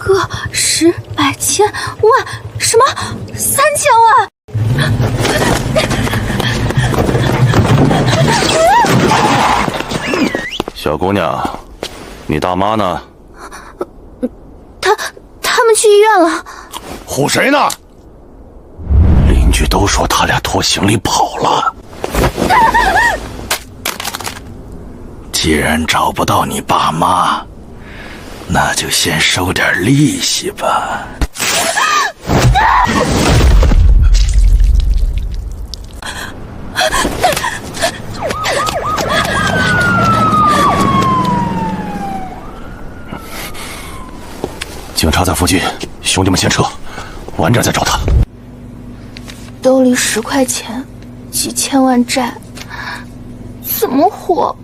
个、10、100、1000、万，什么3000万？小姑娘，你大妈呢？他们去医院了。唬谁呢？邻居都说他俩拖行李跑了。既然找不到你爸妈，那就先收点利息吧。警察在附近，兄弟们先撤，晚点再找他。兜里10块钱，几千万债，怎么活？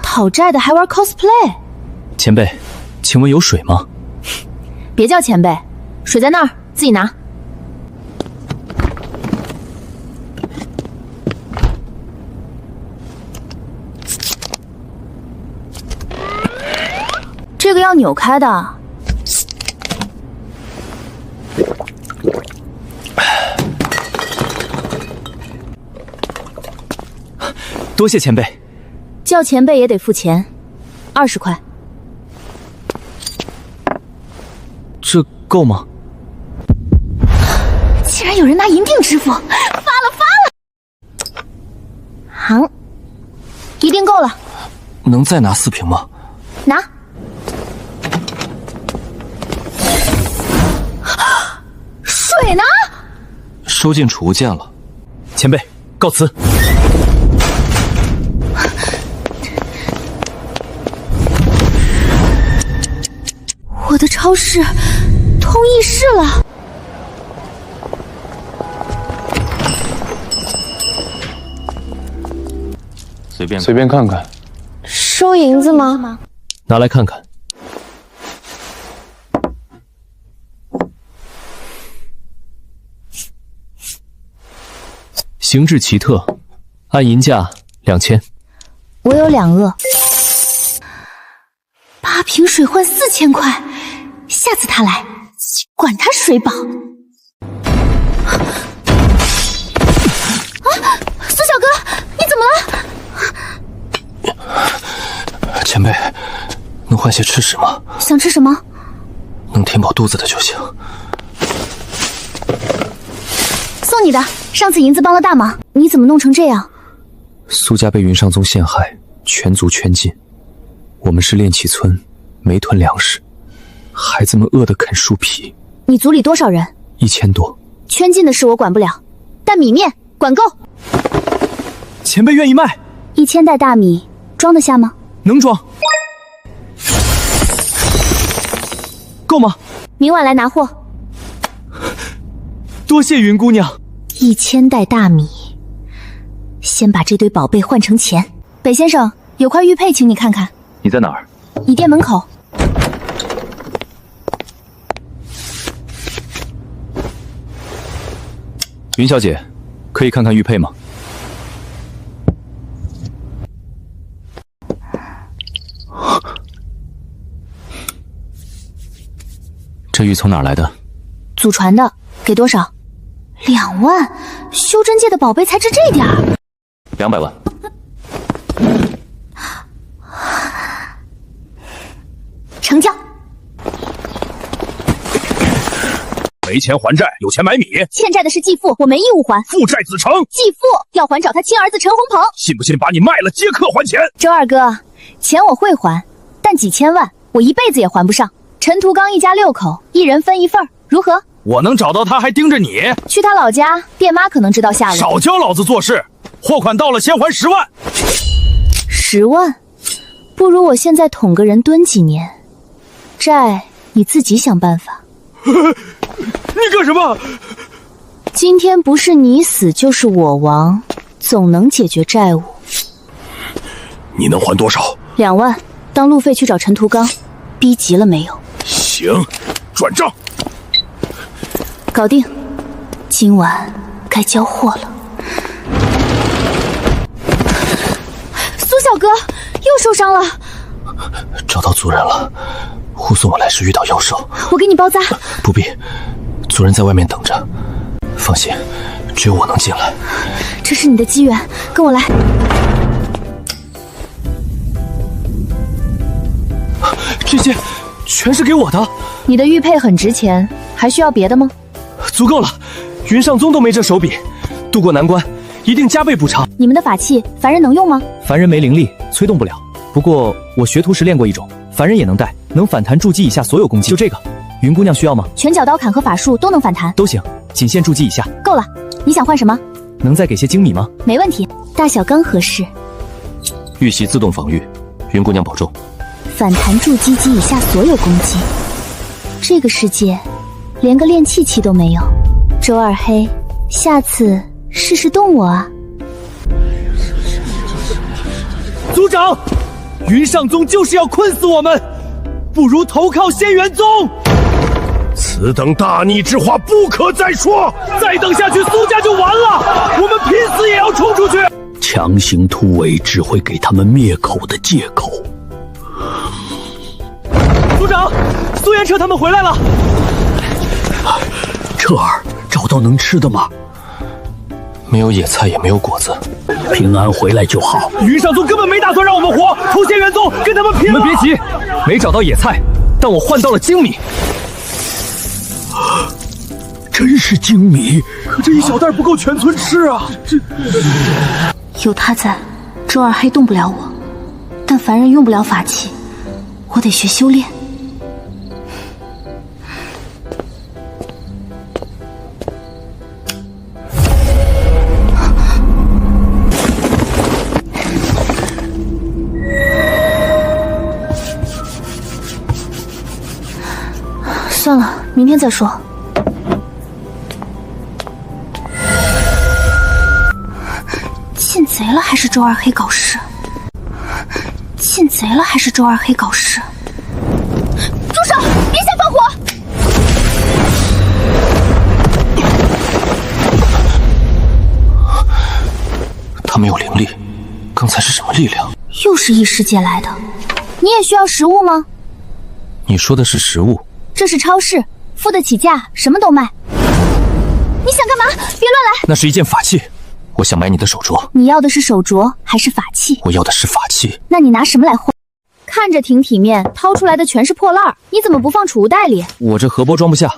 讨债的还玩 cosplay？ 前辈，请问有水吗？别叫前辈，水在那儿，自己拿。这个要扭开的。多谢前辈。叫前辈也得付钱，20块。这够吗？竟然有人拿银锭支付，发了！好，一定够了。能再拿4瓶吗？拿。水呢？收进储物间了。前辈，告辞。我的超市通议事了。随便看看。收银子吗？拿来看看。形制奇特，按银价2000。我有2个，8瓶水换4000块，下次他来，管他水宝。苏小哥，你怎么了？前辈，能换些吃食吗？想吃什么？能填饱肚子的就行。送你的，上次银子帮了大忙，你怎么弄成这样？苏家被云上宗陷害，全族圈禁。我们是炼气村，没囤粮食，孩子们饿得啃树皮。你族里多少人？1000多。圈禁的事我管不了，但米面管够。前辈愿意卖？1000袋大米装得下吗？能装。够吗？明晚来拿货。多谢云姑娘。1000袋大米，先把这堆宝贝换成钱。北先生，有块玉佩，请你看看。你在哪儿？你店门口。云小姐，可以看看玉佩吗？这玉从哪儿来的？祖传的，给多少？2万。修真界的宝贝才值这点儿。200万。成交。没钱还债，有钱买米。欠债的是继父，我没义务还。父债子偿。继父要还找他亲儿子陈洪鹏。信不信把你卖了接客还钱？周二哥，钱我会还，但几千万我一辈子也还不上。陈图刚一家6口，一人分1份，如何？我能找到他还盯着你？去他老家，店妈可能知道下落。少教老子做事！货款到了先还10万。10万？不如我现在捅个人蹲几年，债你自己想办法。你干什么？今天不是你死就是我亡，总能解决债务。你能还多少？2万，当路费去找陈图刚。逼急了没有？行，转账。搞定，今晚该交货了。小哥又受伤了。找到族人了，护送我来时遇到妖兽。我给你包扎。不必，族人在外面等着。放心，只有我能进来。这是你的机缘，跟我来。这些全是给我的。你的玉佩很值钱，还需要别的吗？足够了，云上宗都没这手笔，渡过难关一定加倍补偿。你们的法器，凡人能用吗？凡人没灵力，催动不了。不过我学徒时练过一种，凡人也能带，能反弹筑基以下所有攻击。就这个，云姑娘需要吗？拳脚刀砍和法术都能反弹。都行，仅限筑基以下。够了，你想换什么？能再给些精米吗？没问题，大小刚合适。玉玺自动防御，云姑娘保重。反弹筑基级以下所有攻击。这个世界连个炼气器都没有。周二黑，下次试试动我啊！族长，云上宗就是要困死我们，不如投靠仙元宗。此等大逆之话不可再说，再等下去苏家就完了，我们拼死也要冲出去。强行突围只会给他们灭口的借口。族长，苏元彻他们回来了。彻儿，找到能吃的吗？没有野菜，也没有果子。平安回来就好。云上宗根本没打算让我们活，投仙元宗跟他们拼了。你们别急，没找到野菜，但我换到了精米。真是精米，可这一小袋不够全村吃啊！有他在，周二黑动不了我，但凡人用不了法器，我得学修炼。算了，明天再说。进贼了还是周二黑搞事？进贼了还是周二黑搞事？住手！别想放火！他没有灵力，刚才是什么力量？又是异世界来的。你也需要食物吗？你说的是食物？这是超市，付得起价，什么都卖。你想干嘛？别乱来！那是一件法器，我想买你的手镯。你要的是手镯还是法器？我要的是法器。那你拿什么来换？看着挺体面，掏出来的全是破烂儿，你怎么不放储物袋里？我这荷包装不下。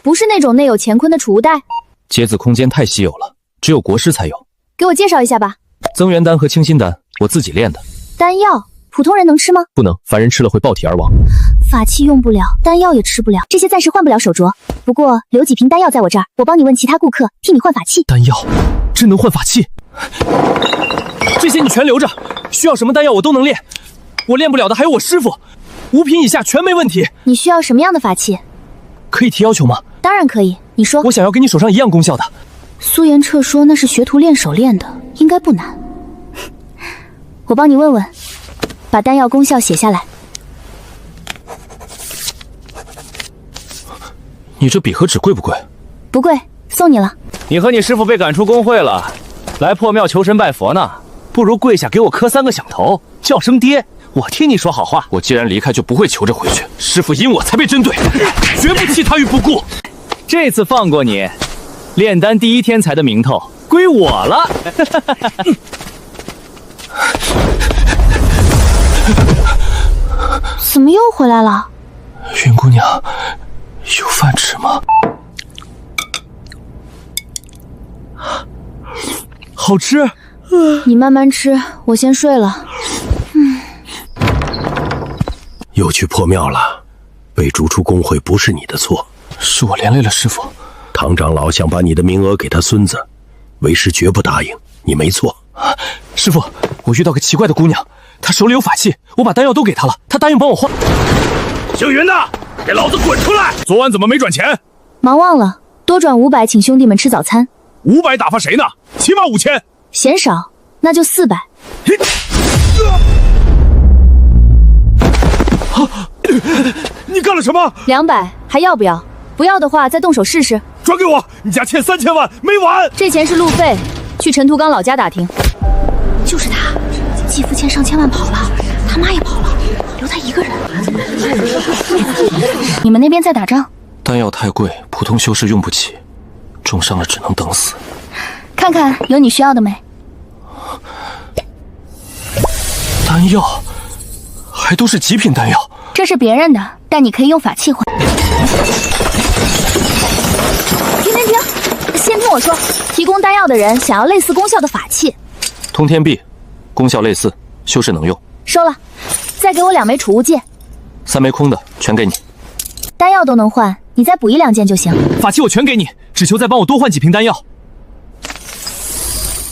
不是那种内有乾坤的储物袋。节子空间太稀有了，只有国师才有。给我介绍一下吧。增元丹和清心丹，我自己炼的。丹药，普通人能吃吗？不能，凡人吃了会爆体而亡。法器用不了，丹药也吃不了，这些暂时换不了手镯。不过留几瓶丹药在我这儿，我帮你问其他顾客，替你换法器。丹药真能换法器？这些你全留着，需要什么丹药我都能炼。我练不了的还有我师傅，5品以下全没问题。你需要什么样的法器？可以提要求吗？当然可以，你说。我想要跟你手上一样功效的。苏元彻说那是学徒练手练的，应该不难。我帮你问问，把丹药功效写下来。你这笔和纸贵不贵？不贵，送你了。你和你师傅被赶出工会了，来破庙求神拜佛呢，不如跪下给我磕3个响头，叫声爹，我替你说好话。我既然离开，就不会求着回去。师傅因我才被针对，绝不弃他于不顾。这次放过你，炼丹第一天才的名头归我了。怎么又回来了？云姑娘，有饭吃吗？好吃。你慢慢吃，我先睡了。又去破庙了，被逐出工会不是你的错，是我连累了师傅。唐长老想把你的名额给他孙子，为师绝不答应，你没错。师傅，我遇到个奇怪的姑娘，她手里有法器，我把丹药都给她了，她答应帮我换。姓云的，给老子滚出来！昨晚怎么没转钱？忙忘了，多转500，请兄弟们吃早餐。500打发谁呢？起码5000。嫌少，那就400。你干了什么？200，还要不要？不要的话，再动手试试。转给我！你家欠3000万没完。这钱是路费，去陈图刚老家打听。就是他。季夫欠上千万跑了，他妈也跑了，留他一个人。你们那边在打仗？丹药太贵，普通修士用不起，重伤了只能等死。看看有你需要的没？丹药，还都是极品丹药。这是别人的，但你可以用法器换。停！先听我说，提供丹药的人想要类似功效的法器。通天币，功效类似，修士能用。收了，再给我2枚储物戒，3枚空的全给你。丹药都能换，你再补1、2件就行。法器我全给你，只求再帮我多换几瓶丹药。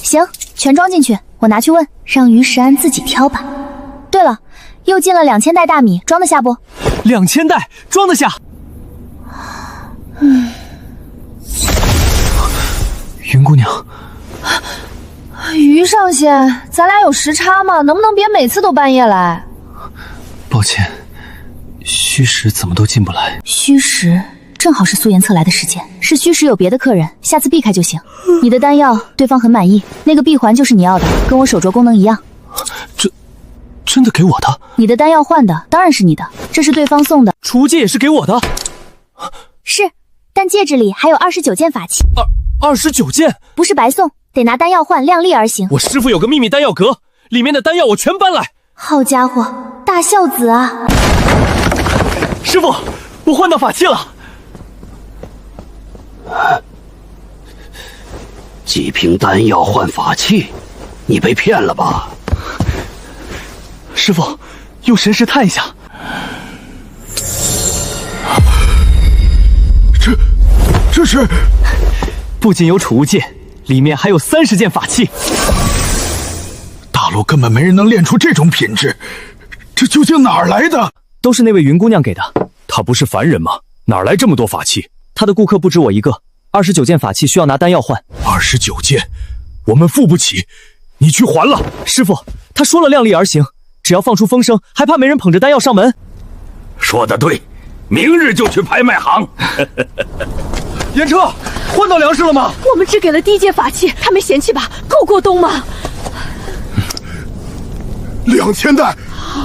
行，全装进去，我拿去问，让于石安自己挑吧。对了，又进了2000袋大米，装得下不？2000袋装得下。云姑娘，于上仙，咱俩有时差吗？能不能别每次都半夜来？抱歉，虚实怎么都进不来。虚实正好是苏颜策来的时间，是虚实有别的客人，下次避开就行。你的丹药对方很满意，那个闭环就是你要的，跟我手镯功能一样。这真的给我的？你的丹药换的当然是你的，这是对方送的。储物戒也是给我的。是，但戒指里还有29件法器。29件？不是白送，得拿丹药换，量力而行。我师父有个秘密丹药阁，里面的丹药我全搬来。好家伙，大孝子啊！师父，我换到法器了。几瓶丹药换法器，你被骗了吧？师父，用神识探一下。这是，不仅有储物戒，里面还有30件法器。大陆根本没人能练出这种品质，这究竟哪儿来的？都是那位云姑娘给的。她不是凡人吗？哪来这么多法器？她的顾客不止我一个，29件法器需要拿丹药换。29件，我们付不起，你去还了。师父，他说了量力而行，只要放出风声，还怕没人捧着丹药上门？说得对，明日就去拍卖行。严车，换到粮食了吗？我们只给了第1件法器，他没嫌弃吧？够过冬吗？2000袋，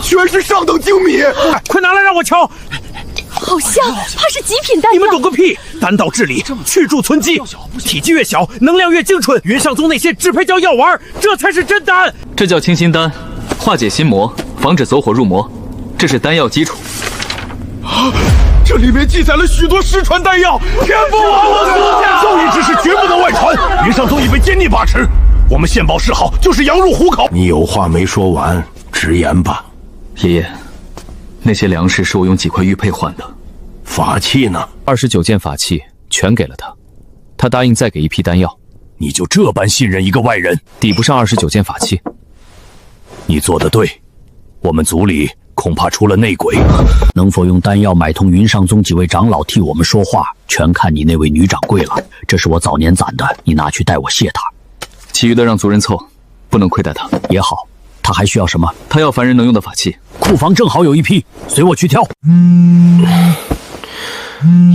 全是上等精米，快拿来让我瞧。好香，它是极品丹药。你们懂个屁！丹道治理，去蛀存积，体积越小，能量越精纯。云上宗那些只配叫药丸，这才是真丹。这叫清心丹，化解心魔，防止走火入魔，这是丹药基础。这里面记载了许多失传丹药，天不亡我苏家，教义之事绝不能外传。云上宗已被奸佞把持，我们献宝示好，就是羊入虎口。你有话没说完，直言吧。爷爷，那些粮食是我用几块玉佩换的。法器呢？29件法器全给了他，他答应再给1批丹药。你就这般信任一个外人？抵不上29件法器。你做得对，我们族里恐怕出了内鬼。能否用丹药买通云上宗几位长老替我们说话，全看你那位女掌柜了。这是我早年攒的，你拿去代我谢他。其余的让族人凑，不能亏待他。也好，他还需要什么？他要凡人能用的法器，库房正好有1批，随我去挑。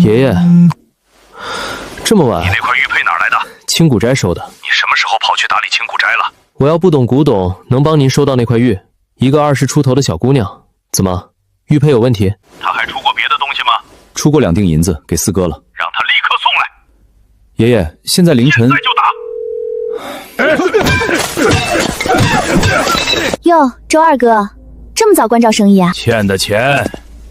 爷爷，这么晚，你那块玉佩哪来的？青谷斋收的。你什么时候跑去大理青谷斋了？我要不懂古董，能帮您收到那块玉。一个20出头的小姑娘，怎么玉佩有问题？她还出过别的东西吗？出过2锭银子，给四哥了。让她立刻送来。爷爷，现在凌晨。现在就打。哟，周二哥，这么早关照生意啊？欠的钱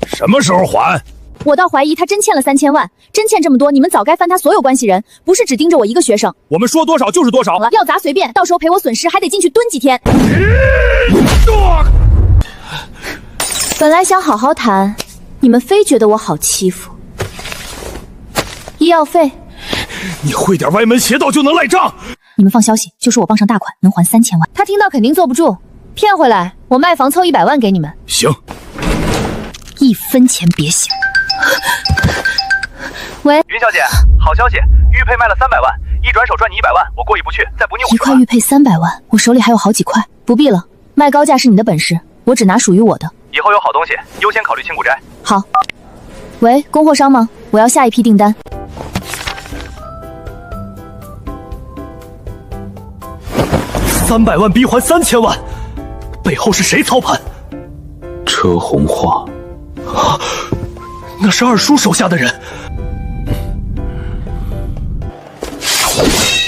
什么时候还？我倒怀疑他真欠了3000万，真欠这么多，你们早该翻他所有关系人，不是只盯着我一个学生。我们说多少就是多少了，要砸随便，到时候赔我损失还得进去蹲几天。本来想好好谈，你们非觉得我好欺负。医药费，你会点歪门邪道就能赖账？你们放消息，就说我傍上大款，能还3000万。他听到肯定坐不住，骗回来，我卖房凑100万给你们。行，1分钱别想。喂，云小姐，好消息，玉佩卖了300万，一转手赚你100万，我过意不去，再补你50万。1块玉佩300万，我手里还有好几块，不必了。卖高价是你的本事，我只拿属于我的。以后有好东西，优先考虑青谷斋。好。喂，供货商吗？我要下一批订单。300万逼还3000万，背后是谁操盘？车红花，那是二叔手下的人。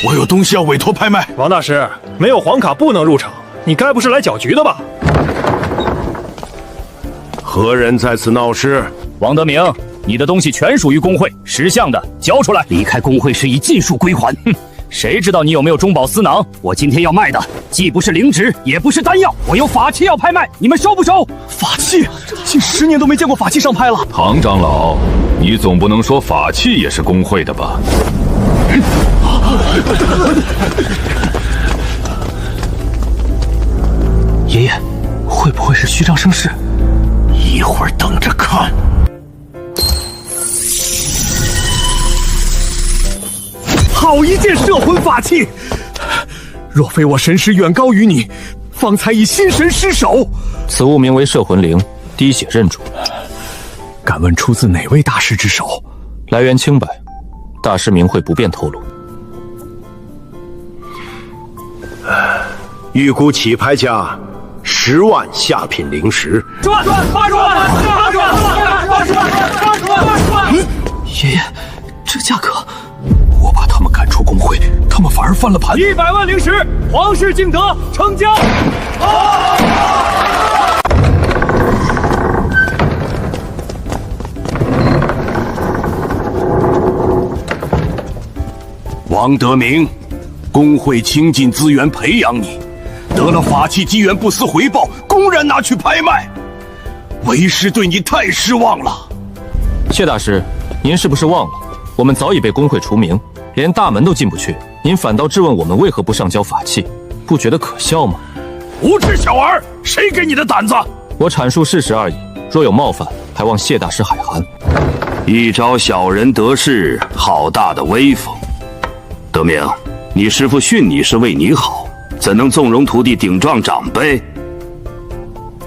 我有东西要委托拍卖。王大师，没有黄卡不能入场，你该不是来搅局的吧？何人在此闹事？王德明，你的东西全属于工会，识相的交出来。离开工会时已尽数归还。哼，谁知道你有没有中饱私囊？我今天要卖的既不是灵芝，也不是丹药，我有法器要拍卖，你们收不收？法器？近10年都没见过法器上拍了。唐长老，你总不能说法器也是工会的吧？爷爷，会不会是虚张声势？一会儿等着看。好一件摄魂法器！若非我神识远高于你，方才已心神失守。此物名为摄魂铃，滴血认主。敢问出自哪位大师之手？来源清白，大师名讳不便透露。预估起拍价10万下品灵石。赚80万！80万！爷爷，这价格，我把他们赶出工会，他们反而翻了盘。100万灵石，皇室敬德，成交！王德明，工会倾尽资源培养你，得了法器机缘不思回报，公然拿去拍卖，为师对你太失望了。谢大师，您是不是忘了，我们早已被工会除名，连大门都进不去，您反倒质问我们为何不上交法器，不觉得可笑吗？无知小儿，谁给你的胆子？我阐述事实而已，若有冒犯，还望谢大师海涵。一招小人得势，好大的威风。德明，你师父训你是为你好，怎能纵容徒弟顶撞长辈？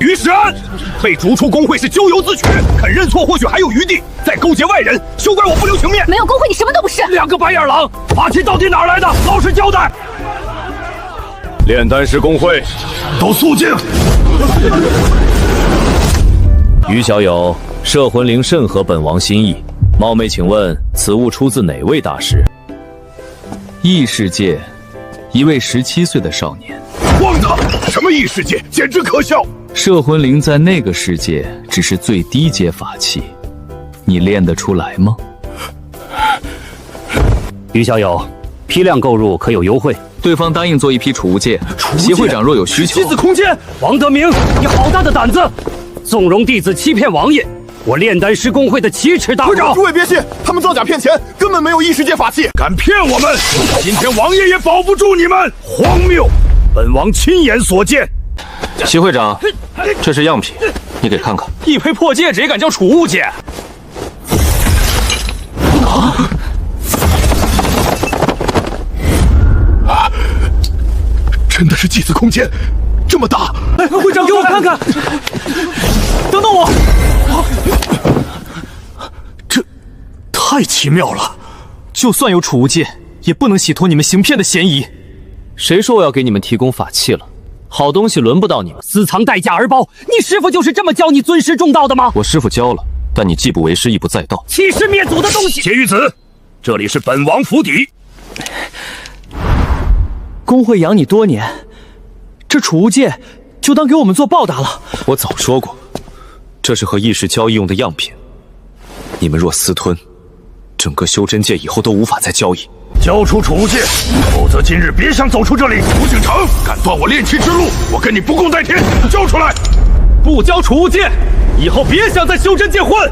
于世安被逐出工会是咎由自取，肯认错或许还有余地，再勾结外人，休怪我不留情面。没有工会，你什么都不是。2个白眼狼，法器到底哪儿来的？老实交代。炼丹师工会，都肃静。于小友，摄魂铃甚合本王心意，冒昧请问，此物出自哪位大师？异世界，一位17岁的少年。荒唐！什么异世界，简直可笑！摄魂铃在那个世界只是最低阶法器，你练得出来吗？于小友，批量购入可有优惠？对方答应做一批储物戒，协会长若有需求。棋子空间，王德明，你好大的胆子，纵容弟子欺骗王爷！我炼丹师工会的奇耻大辱！诸位别信，他们造假骗钱，根本没有异世界法器，敢骗我们！今天王爷也保不住你们！荒谬！本王亲眼所见。齐会长，这是样品，你给看看。一枚破戒指也敢叫储物戒？真的是祭祀空间，这么大！哎，会长，给我看看！等等我！这太奇妙了！就算有储物戒，也不能洗脱你们行骗的嫌疑。谁说我要给你们提供法器了？好东西轮不到你们，私藏代价而包。你师父就是这么教你尊师重道的吗？我师父教了，但你既不为师，亦不在道，欺师灭祖的东西！铁玉子，这里是本王府邸。工会养你多年，这储物戒就当给我们做报答了。我早说过，这是和异世交易用的样品，你们若私吞，整个修真界以后都无法再交易。交出储物戒，否则今日别想走出这里！吴景城，敢断我炼气之路，我跟你不共戴天！交出来！不交储物戒，以后别想在修真界混！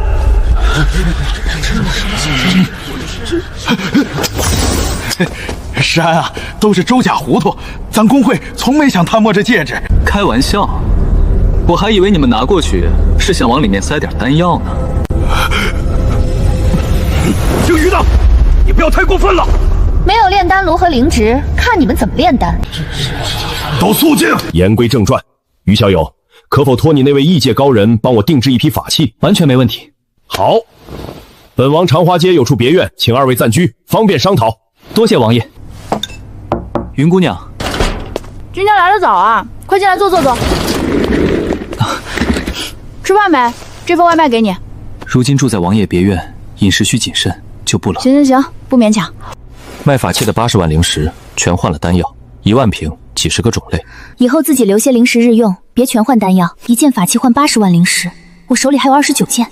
石安啊，都是周家糊涂，咱工会从没想贪摸这戒指。开玩笑，我还以为你们拿过去是想往里面塞点丹药呢。姓于的，你不要太过分了！没有炼丹炉和灵芝，看你们怎么炼丹！都肃静！言归正传，于小友，可否托你那位异界高人帮我定制一批法器？完全没问题。好，本王长华街有处别院，请2位暂居，方便商讨。多谢王爷。云姑娘，君家来得早啊，快进来坐坐坐。吃饭没？这份外卖给你。如今住在王爷别院，饮食需谨慎，就不了。行，不勉强。卖法器的80万灵石全换了丹药，1万瓶，几十个种类。以后自己留些灵石日用，别全换丹药。一件法器换80万灵石，我手里还有29件。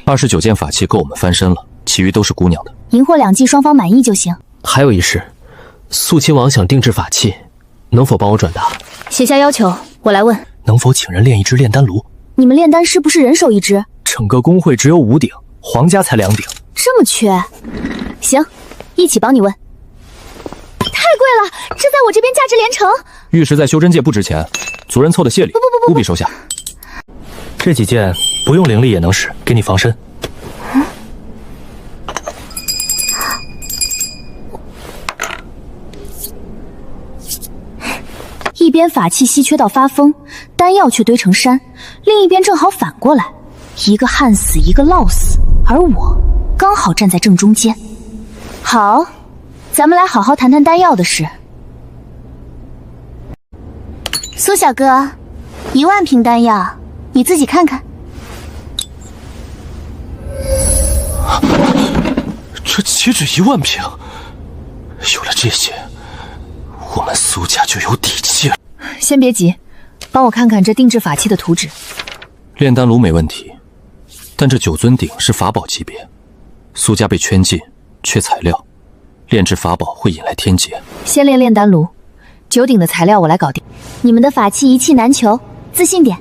29件法器够我们翻身了，其余都是姑娘的。银货2季，双方满意就行。还有一事，肃亲王想定制法器，能否帮我转达？写下要求，我来问。能否请人炼一只炼丹炉？你们炼丹师不是人手一只？整个工会只有5鼎，皇家才2鼎。这么缺？行，一起帮你问。太贵了，这在我这边价值连城。玉石在修真界不值钱，族人凑的谢礼，务必收下。这几件不用灵力也能使，给你防身。一边法器稀缺到发疯，丹药却堆成山，另一边正好反过来，一个旱死，一个涝死，而我刚好站在正中间。好，咱们来好好谈谈丹药的事。苏小哥，1万瓶丹药，你自己看看。这岂止1万瓶？有了这些，我们苏家就有底气了。先别急，帮我看看这定制法器的图纸。炼丹炉没问题，但这9尊鼎是法宝级别，苏家被圈禁，缺材料，炼制法宝会引来天劫。先炼丹炉，9鼎的材料我来搞定。你们的法器一气难求，自信点。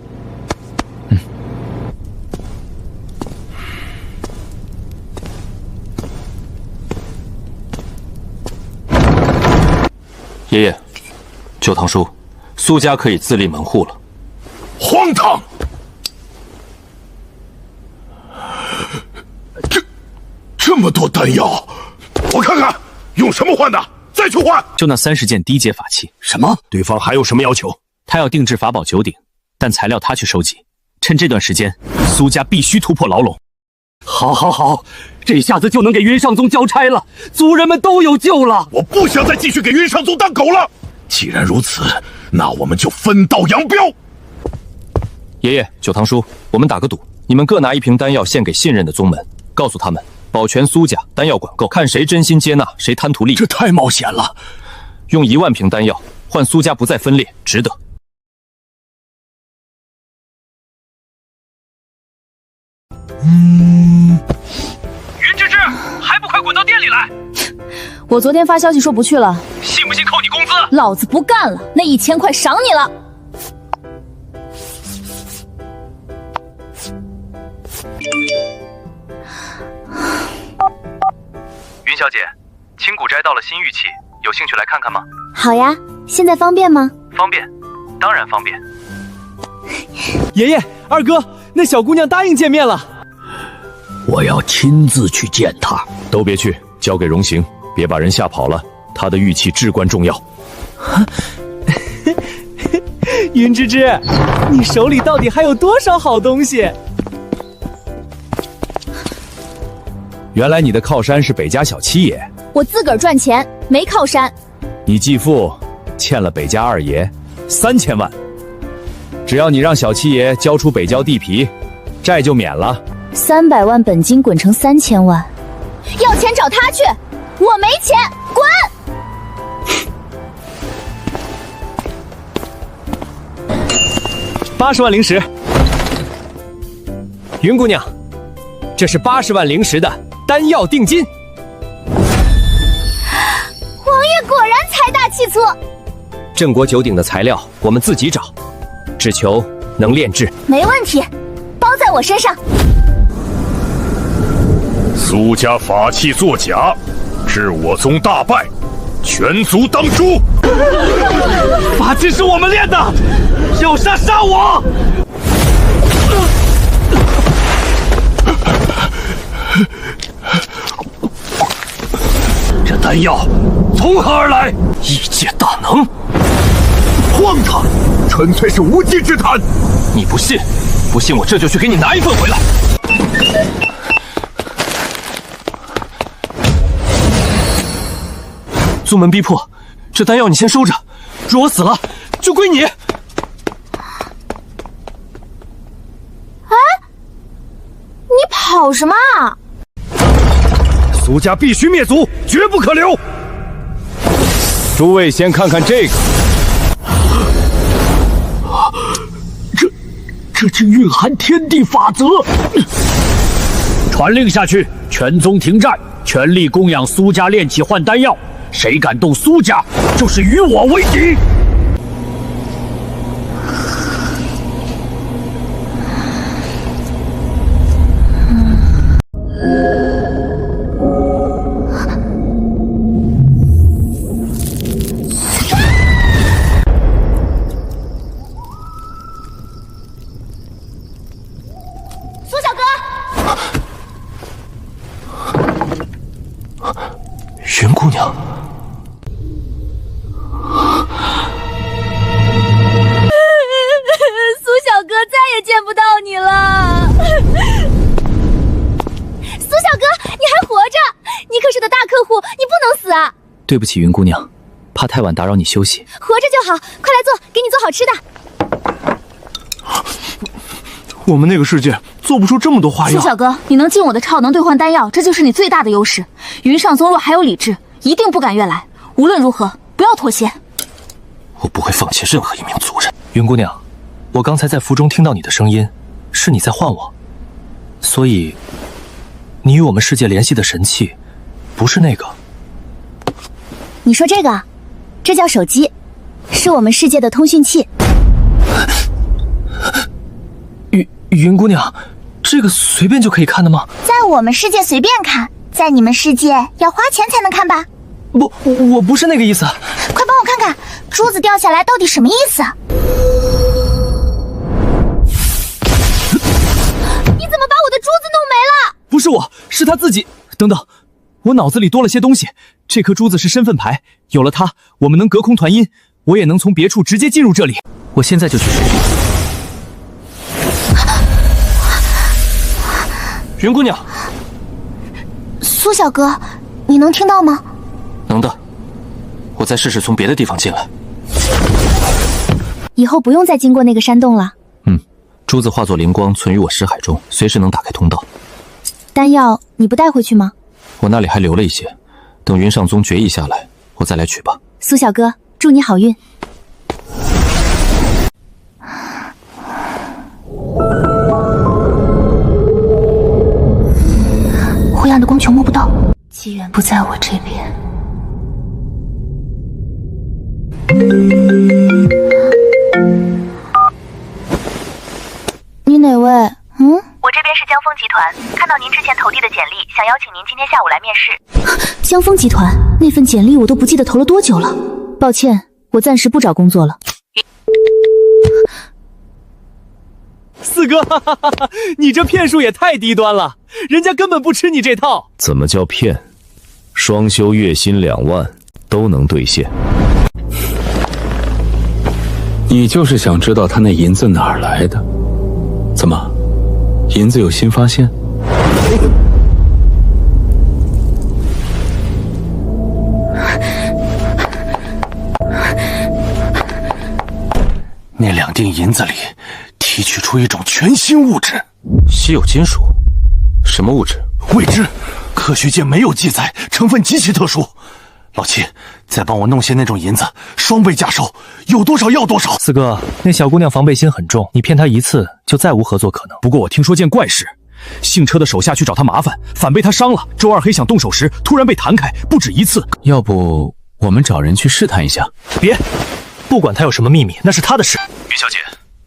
爷爷，旧堂叔，苏家可以自立门户了。荒唐！这么多丹药，我看看用什么换的，再去换。就那30件低阶法器。什么？对方还有什么要求？他要定制法宝9鼎，但材料他去收集。趁这段时间，苏家必须突破牢笼。好，这下子就能给云上宗交差了，族人们都有救了。我不想再继续给云上宗当狗了。既然如此，那我们就分道扬镳。爷爷，旧堂叔，我们打个赌，你们各拿1瓶丹药献给信任的宗门，告诉他们保全苏家，丹药管够，看谁真心接纳，谁贪图利益。这太冒险了。用1万瓶丹药换苏家不再分裂，值得。云芝芝，还不快滚到店里来！我昨天发消息说不去了，信不信扣你工资？老子不干了，那1000块赏你了。云小姐，青谷摘到了新玉器，有兴趣来看看吗？好呀，现在方便吗？方便，当然方便。爷爷，二哥，那小姑娘答应见面了。我要亲自去见她。都别去，交给荣行，别把人吓跑了。他的玉器至关重要。云芝芝，你手里到底还有多少好东西？原来你的靠山是北家小七爷。我自个儿赚钱，没靠山。你继父欠了北家二爷3000万，只要你让小七爷交出北郊地皮，债就免了。300万本金滚成3000万，要钱找他去，我没钱，滚！80万灵石，云姑娘，这是80万灵石的丹药定金。王爷果然财大气粗。镇国9鼎的材料我们自己找，只求能炼制。没问题，包在我身上。苏家法器作假，致我宗大败，全族当诛。法器是我们炼的，要杀杀我！这丹药从何而来？异界大能，荒唐，纯粹是无稽之谈。你不信？不信我这就去给你拿一份回来。宗门逼迫，这丹药你先收着，若我死了，就归你。哎，吵什么啊？苏家必须灭族，绝不可留！诸位先看看这个，这竟蕴含天地法则！传令下去，全宗停战，全力供养苏家炼气换丹药。谁敢动苏家，就是与我为敌！苏小哥，云姑娘。苏小哥再也见不到你了。苏小哥，你还活着，你可是的大客户，你不能死啊！对不起，云姑娘，怕太晚打扰你休息。活着就好，快来坐，给你做好吃的。我们那个世界做不出这么多花样。苏小哥，你能进我的超能兑换丹药，这就是你最大的优势。云上宗若还有理智，一定不敢越来。无论如何，不要妥协。我不会放弃任何一名族人。云姑娘，我刚才在府中听到你的声音，是你在唤我，所以你与我们世界联系的神器，不是那个。你说这个，这叫手机，是我们世界的通讯器。云姑娘，这个随便就可以看的吗？在我们世界随便看，在你们世界要花钱才能看吧？不，我不是那个意思。快帮我看看，珠子掉下来到底什么意思？你怎么把我的珠子弄没了？不是我，是他自己。等等，我脑子里多了些东西。这颗珠子是身份牌，有了它，我们能隔空传音，我也能从别处直接进入这里。我现在就去试试。云姑娘，苏小哥，你能听到吗？能的，我再试试从别的地方进来。以后不用再经过那个山洞了。珠子化作灵光存于我识海中，随时能打开通道。丹药你不带回去吗？我那里还留了一些，等云上宗决议下来，我再来取吧。苏小哥，祝你好运。灰暗的光球摸不到，机缘不在我这边。你哪位？我这边是江峰集团，看到您之前投递的简历，想邀请您今天下午来面试。江峰集团那份简历我都不记得投了多久了，抱歉，我暂时不找工作了。四哥，你这骗术也太低端了，人家根本不吃你这套。怎么叫骗？双休月薪2万都能兑现。你就是想知道他那银子哪儿来的？怎么，银子有新发现？那2锭银子里提取出一种全新物质，稀有金属？什么物质？未知，科学界没有记载，成分极其特殊。老七，再帮我弄些那种银子，双倍价收，有多少要多少。四哥，那小姑娘防备心很重，你骗她一次就再无合作可能。不过我听说件怪事，姓车的手下去找他麻烦，反被他伤了。周二黑想动手时，突然被弹开，不止一次。要不我们找人去试探一下？别，不管他有什么秘密，那是他的事。于小姐，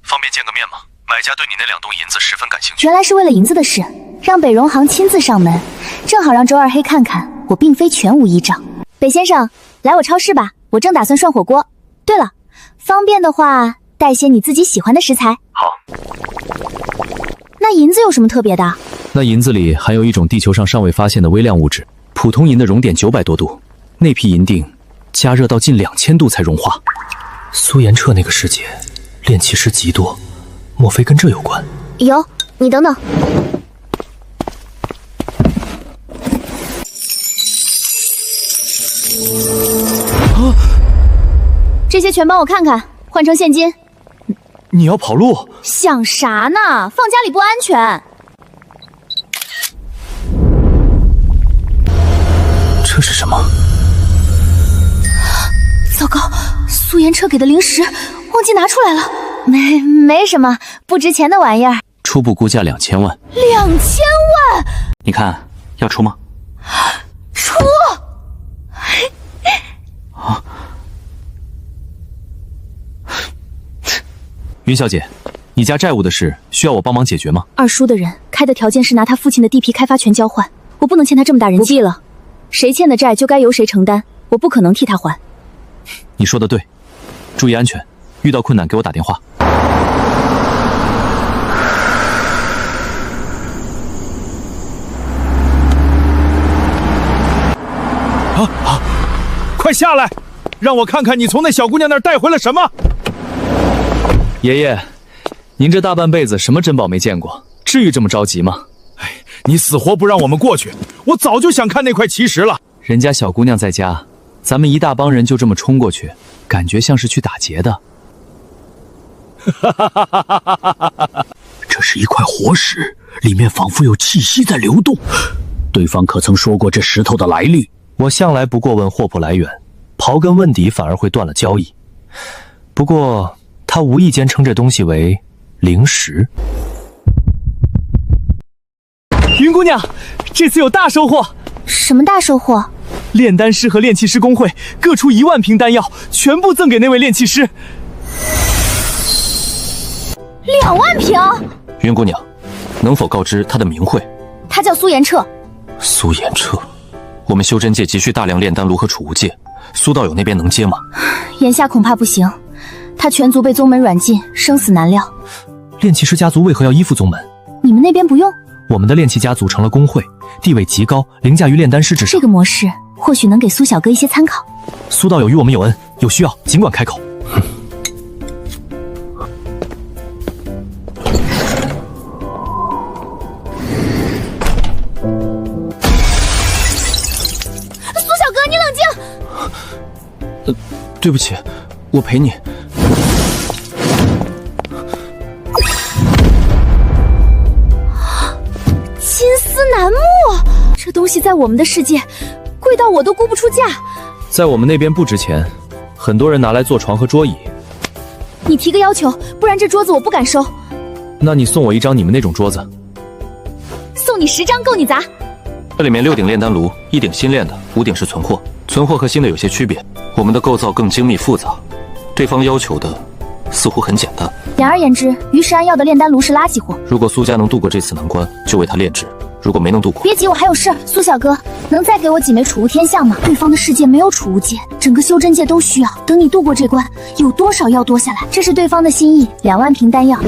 方便见个面吗？买家对你那2栋银子十分感兴趣。原来是为了银子的事，让北荣行亲自上门，正好让周二黑看看我并非全无依仗。北先生，来我超市吧，我正打算涮火锅。对了，方便的话带些你自己喜欢的食材。好。那银子有什么特别的？那银子里含有一种地球上尚未发现的微量物质，普通银的熔点900多度，那批银锭加热到近2000度才融化。苏延彻那个世界炼气师极多，莫非跟这有关？有，你等等。这些全帮我看看，换成现金。你要跑路？想啥呢？放家里不安全。这是什么？糟糕，苏颜彻给的零食忘记拿出来了。没什么，不值钱的玩意儿。初步估价2000万。2000万？你看要出吗？出！啊！云小姐，你家债务的事需要我帮忙解决吗？二叔的人开的条件是拿他父亲的地皮开发权交换，我不能欠他这么大人气了。谁欠的债就该由谁承担，我不可能替他还。你说的对，注意安全，遇到困难给我打电话。快下来，让我看看你从那小姑娘那儿带回了什么。爷爷，您这大半辈子什么珍宝没见过，至于这么着急吗？哎，你死活不让我们过去，我早就想看那块奇石了。人家小姑娘在家，咱们一大帮人就这么冲过去，感觉像是去打劫的。这是一块活石，里面仿佛有气息在流动。对方可曾说过这石头的来历？我向来不过问祸不来源，刨根问底反而会断了交易。不过他无意间称这东西为灵石。云姑娘，这次有大收获。什么大收获？炼丹师和炼器师工会各出1万瓶丹药，全部赠给那位炼器师。2万瓶！云姑娘，能否告知他的名讳？他叫苏颜彻。苏颜彻，我们修真界急需大量炼丹炉和储物戒，苏道友那边能接吗？眼下恐怕不行，他全族被宗门软禁，生死难料。炼器师家族为何要依附宗门？你们那边不用？我们的炼器家组成了工会，地位极高，凌驾于炼丹师之上。这个模式或许能给苏小哥一些参考。苏道友与我们有恩，有需要尽管开口。苏小哥，你冷静。对不起，我陪你。金丝楠木，这东西在我们的世界贵到我都估不出价。在我们那边不值钱，很多人拿来做床和桌椅。你提个要求，不然这桌子我不敢收。那你送我一张你们那种桌子。送你10张够你砸。这里面6顶炼丹炉，1顶新炼的，5顶是存货。存货和新的有些区别，我们的构造更精密复杂，对方要求的似乎很简单。简而言之，于是安耀的炼丹炉是垃圾货。如果苏家能度过这次难关，就为他炼制；如果没能度过，别急，我还有事。苏小哥，能再给我几枚储物天象吗？对方的世界没有储物界，整个修真界都需要。等你度过这关，有多少药多下来。这是对方的心意，2万瓶丹药。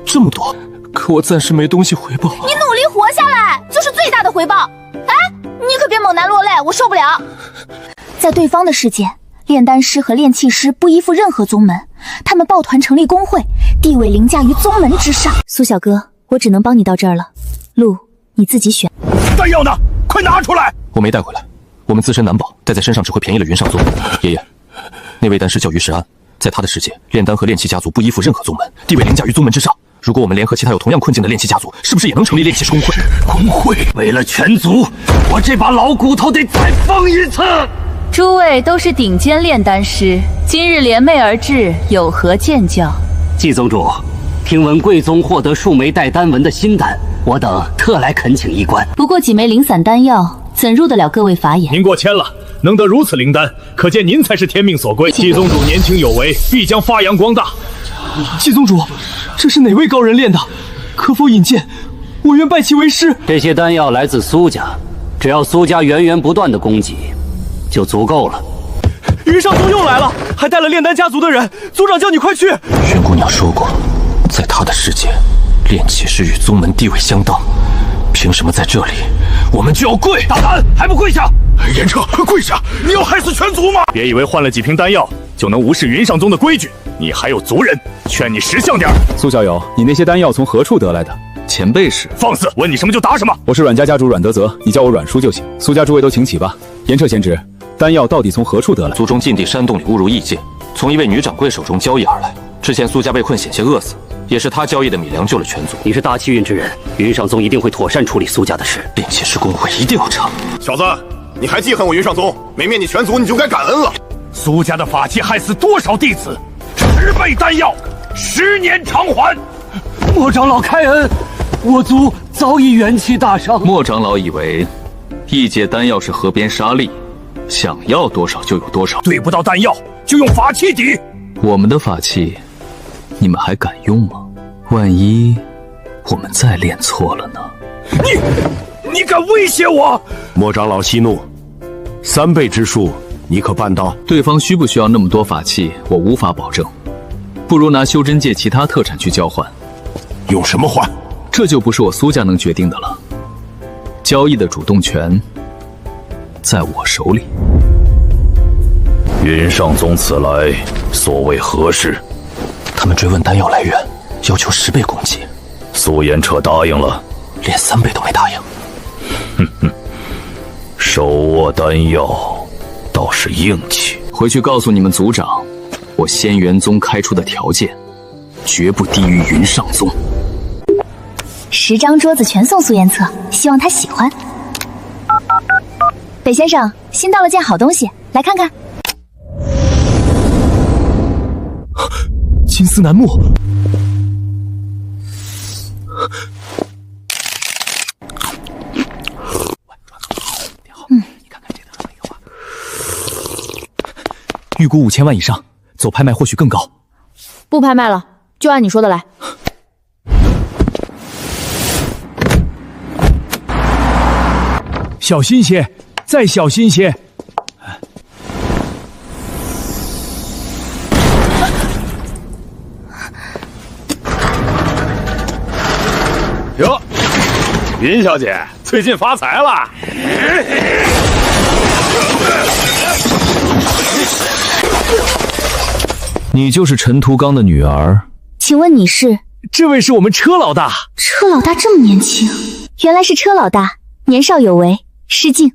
这么多，可我暂时没东西回报。你努力活下来，就是最大的回报。哎，你可别猛男落泪，我受不了。在对方的世界，炼丹师和炼器师不依附任何宗门，他们抱团成立工会，地位凌驾于宗门之上。苏小哥，我只能帮你到这儿了，路你自己选。丹药呢？快拿出来！我没带回来，我们自身难保，带在身上只会便宜了云上宗。爷爷，那位丹师叫于世安，在他的世界，炼丹和炼器家族不依附任何宗门，地位凌驾于宗门之上。如果我们联合其他有同样困境的炼器家族，是不是也能成立炼器师工会？工会为了全族，我这把老骨头得再疯一次。诸位都是顶尖炼丹师，今日联袂而至，有何见教？季宗主，听闻贵宗获得数枚带丹纹的新丹，我等特来恳请一观。不过几枚零散丹药，怎入得了各位法眼？您过谦了，能得如此灵丹，可见您才是天命所归。季宗主年轻有为，必将发扬光大。季宗主，这是哪位高人炼的？可否引荐？我愿拜其为师。这些丹药来自苏家，只要苏家源源不断的供给，就足够了。云上宗又来了，还带了炼丹家族的人。族长叫你快去。云姑娘说过，在她的世界，炼器师与宗门地位相当，凭什么在这里我们就要跪？大胆，还不跪下！颜彻，跪下！你要害死全族吗？别以为换了几瓶丹药就能无视云上宗的规矩，你还有族人，劝你识相点。苏小友，你那些丹药从何处得来的？前辈是放肆，问你什么就答什么。我是阮家家主阮德泽，你叫我阮叔就行。苏家诸位都请起吧。颜彻贤侄，丹药到底从何处得来？族中禁地山洞里误入异界，从一位女掌柜手中交易而来。之前苏家被困险些饿死，也是他交易的米粮救了全族。你是大气运之人，云上宗一定会妥善处理苏家的事。炼器师工会一定要查。小子，你还记恨我云上宗？没灭你全族，你就该感恩了。苏家的法器害死多少弟子？10倍丹药，10年偿还。莫长老开恩，我族早已元气大伤。莫长老以为异界丹药是河边沙粒，想要多少就有多少。对不到丹药就用法器抵。我们的法器，你们还敢用吗？万一我们再练错了呢？你敢威胁我？莫长老息怒，3倍之数，你可办到？对方需不需要那么多法器，我无法保证。不如拿修真界其他特产去交换。用什么换？这就不是我苏家能决定的了。交易的主动权在我手里。云上宗此来，所谓何事？他们追问丹药来源，要求10倍攻击。苏延彻答应了，连3倍都没答应。哼哼，手握丹药倒是硬气。回去告诉你们族长，我仙元宗开出的条件，绝不低于云上宗。10张桌子全送苏颜策，希望他喜欢。北先生，新到了件好东西，来看看。金丝楠木。预估5000万以上，走拍卖或许更高。不拍卖了，就按你说的来。小心些，再小心些。哟，云小姐最近发财了。你就是陈图刚的女儿？请问你是？这位是我们车老大。车老大这么年轻，原来是车老大，年少有为，失敬。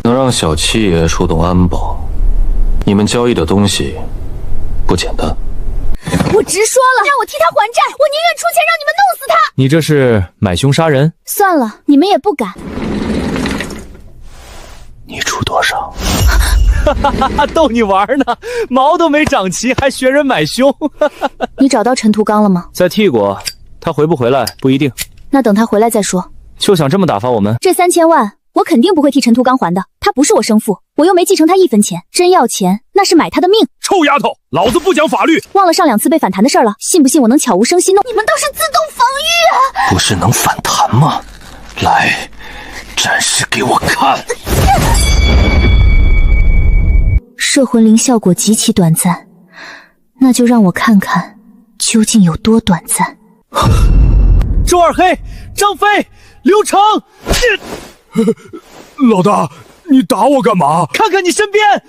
能让小七爷出动安保，你们交易的东西不简单。我直说了，让我替他还债，我宁愿出钱让你们弄死他。你这是买凶杀人？算了，你们也不敢。你出多少？哈哈哈哈，逗你玩呢，毛都没长齐，还学人买凶。你找到陈图刚了吗？在替过，他回不回来不一定。那等他回来再说。就想这么打发我们？这3000万，我肯定不会替陈图刚还的。他不是我生父，我又没继承他1分钱。真要钱，那是买他的命。臭丫头，老子不讲法律。忘了上2次被反弹的事了，信不信我能悄无声息弄？你们都是自动防御啊！不是能反弹吗？来，展示给我看。摄魂灵效果极其短暂，那就让我看看究竟有多短暂。周二黑、张飞、刘成，老大，你打我干嘛？看看你身边，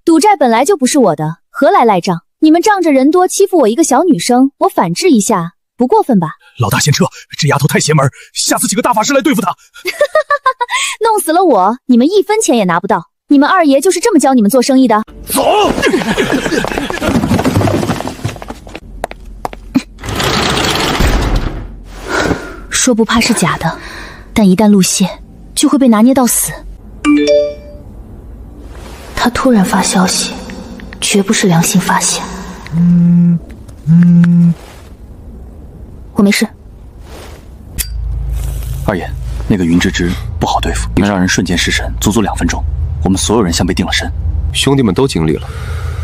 赌债本来就不是我的，何来赖账？你们仗着人多欺负我一个小女生，我反制一下，不过分吧？老大先撤，这丫头太邪门，下次请个大法师来对付她。弄死了我，你们1分钱也拿不到。你们二爷就是这么教你们做生意的。走。说不怕是假的，但一旦露馅，就会被拿捏到死。他突然发消息，绝不是良心发现。我没事。二爷，那个云之之不好对付，能让人瞬间失神，足足2分钟。我们所有人像被定了身。兄弟们都经历了。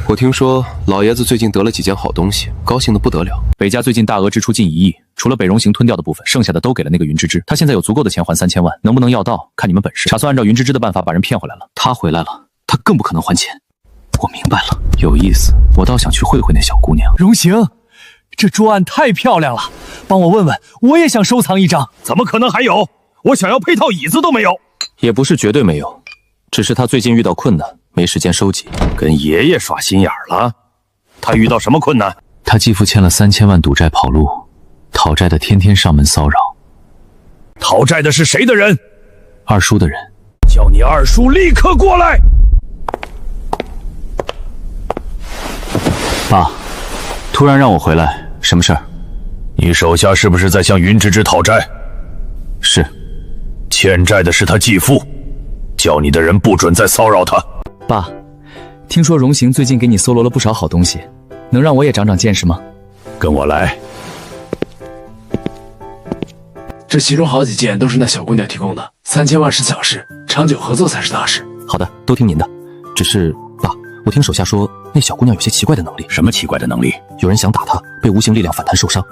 我听说老爷子最近得了几件好东西，高兴得不得了。北家最近大额支出近1亿，除了北荣行吞掉的部分，剩下的都给了那个云之之。他现在有足够的钱还3000万，能不能要到看你们本事。打算按照云之之的办法把人骗回来了。他回来了，他更不可能还钱。我明白了，有意思，我倒想去会会那小姑娘。荣行，这桌案太漂亮了，帮我问问，我也想收藏一张。怎么可能还有？我想要配套椅子都没有。也不是绝对没有，只是他最近遇到困难，没时间收集。跟爷爷耍心眼了？他遇到什么困难？他继父欠了3000万赌债跑路，讨债的天天上门骚扰。讨债的是谁的人？二叔的人。叫你二叔立刻过来。爸，突然让我回来，什么事儿？你你手下是不是在向云芝芝讨债？是。欠债的是他继父，叫你的人不准再骚扰他。爸，听说荣行最近给你搜罗了不少好东西，能让我也长长见识吗？跟我来。这其中好几件都是那小姑娘提供的，3000万是小事，长久合作才是大事。好的，都听您的。只是爸，我听手下说那小姑娘有些奇怪的能力。什么奇怪的能力？有人想打她，被无形力量反弹受伤。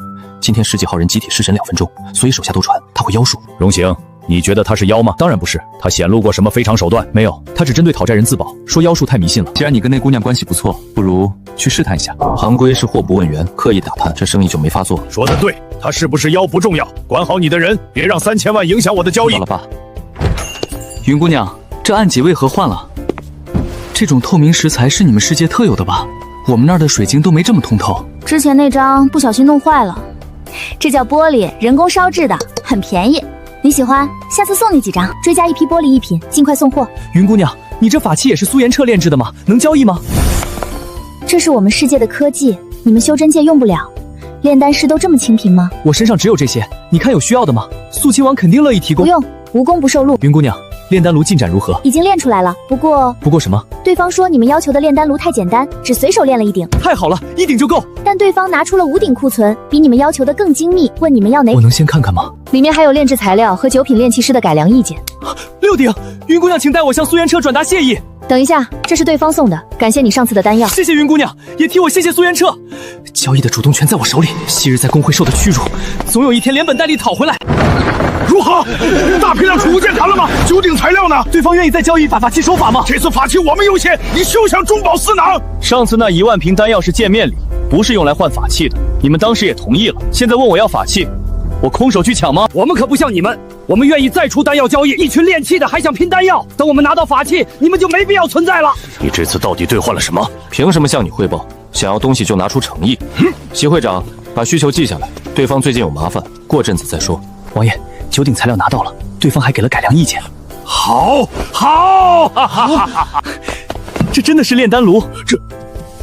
今天10几号人集体失神2分钟，所以手下都传她会妖术。荣行，你觉得她是妖吗？当然不是。她显露过什么非常手段？没有，她只针对讨债人自保，说妖术太迷信了。既然你跟那姑娘关系不错，不如去试探一下。行规是货不问源，刻意打探，这生意就没法做。说得对，她是不是妖不重要，管好你的人，别让3000万影响我的交易。知道了，爸。云姑娘，这暗几为何换了？这种透明石材是你们世界特有的吧？我们那儿的水晶都没这么通透。之前那张不小心弄坏了，这叫玻璃，人工烧制的，很便宜。你喜欢？下次送你几张，追加一批玻璃艺品，尽快送货。云姑娘，你这法器也是苏颜彻炼制的吗？能交易吗？这是我们世界的科技，你们修真界用不了。炼丹师都这么清贫吗？我身上只有这些，你看有需要的吗？肃亲王肯定乐意提供。不用，无功不受禄。云姑娘，炼丹炉进展如何？已经炼出来了，不过什么？对方说你们要求的炼丹炉太简单，只随手炼了1顶。太好了，1顶就够。但对方拿出了5顶库存，比你们要求的更精密，问你们要哪？我能先看看吗？里面还有炼制材料和9品炼器师的改良意见。6顶，云姑娘，请代我向苏颜彻转达谢意。等一下，这是对方送的，感谢你上次的丹药。谢谢云姑娘，也替我谢谢苏颜彻。交易的主动权在我手里，昔日在工会受的屈辱，总有一天连本带利讨回来。如何？大批量储物件谈了吗？9顶材料呢？对方愿意再交易法器手法吗？这次法器我们优先，你休想中饱私囊。上次那1万瓶丹药是见面礼，不是用来换法器的，你们当时也同意了，现在问我要法器，我空手去抢吗？我们可不像你们，我们愿意再出丹药交易。一群炼器的还想拼丹药，等我们拿到法器，你们就没必要存在了。你这次到底兑换了什么？凭什么向你汇报？想要东西就拿出诚意。席会长，把需求记下来，对方最近有麻烦，过阵子再说。王爷，9顶材料拿到了，对方还给了改良意见。好，这真的是炼丹炉？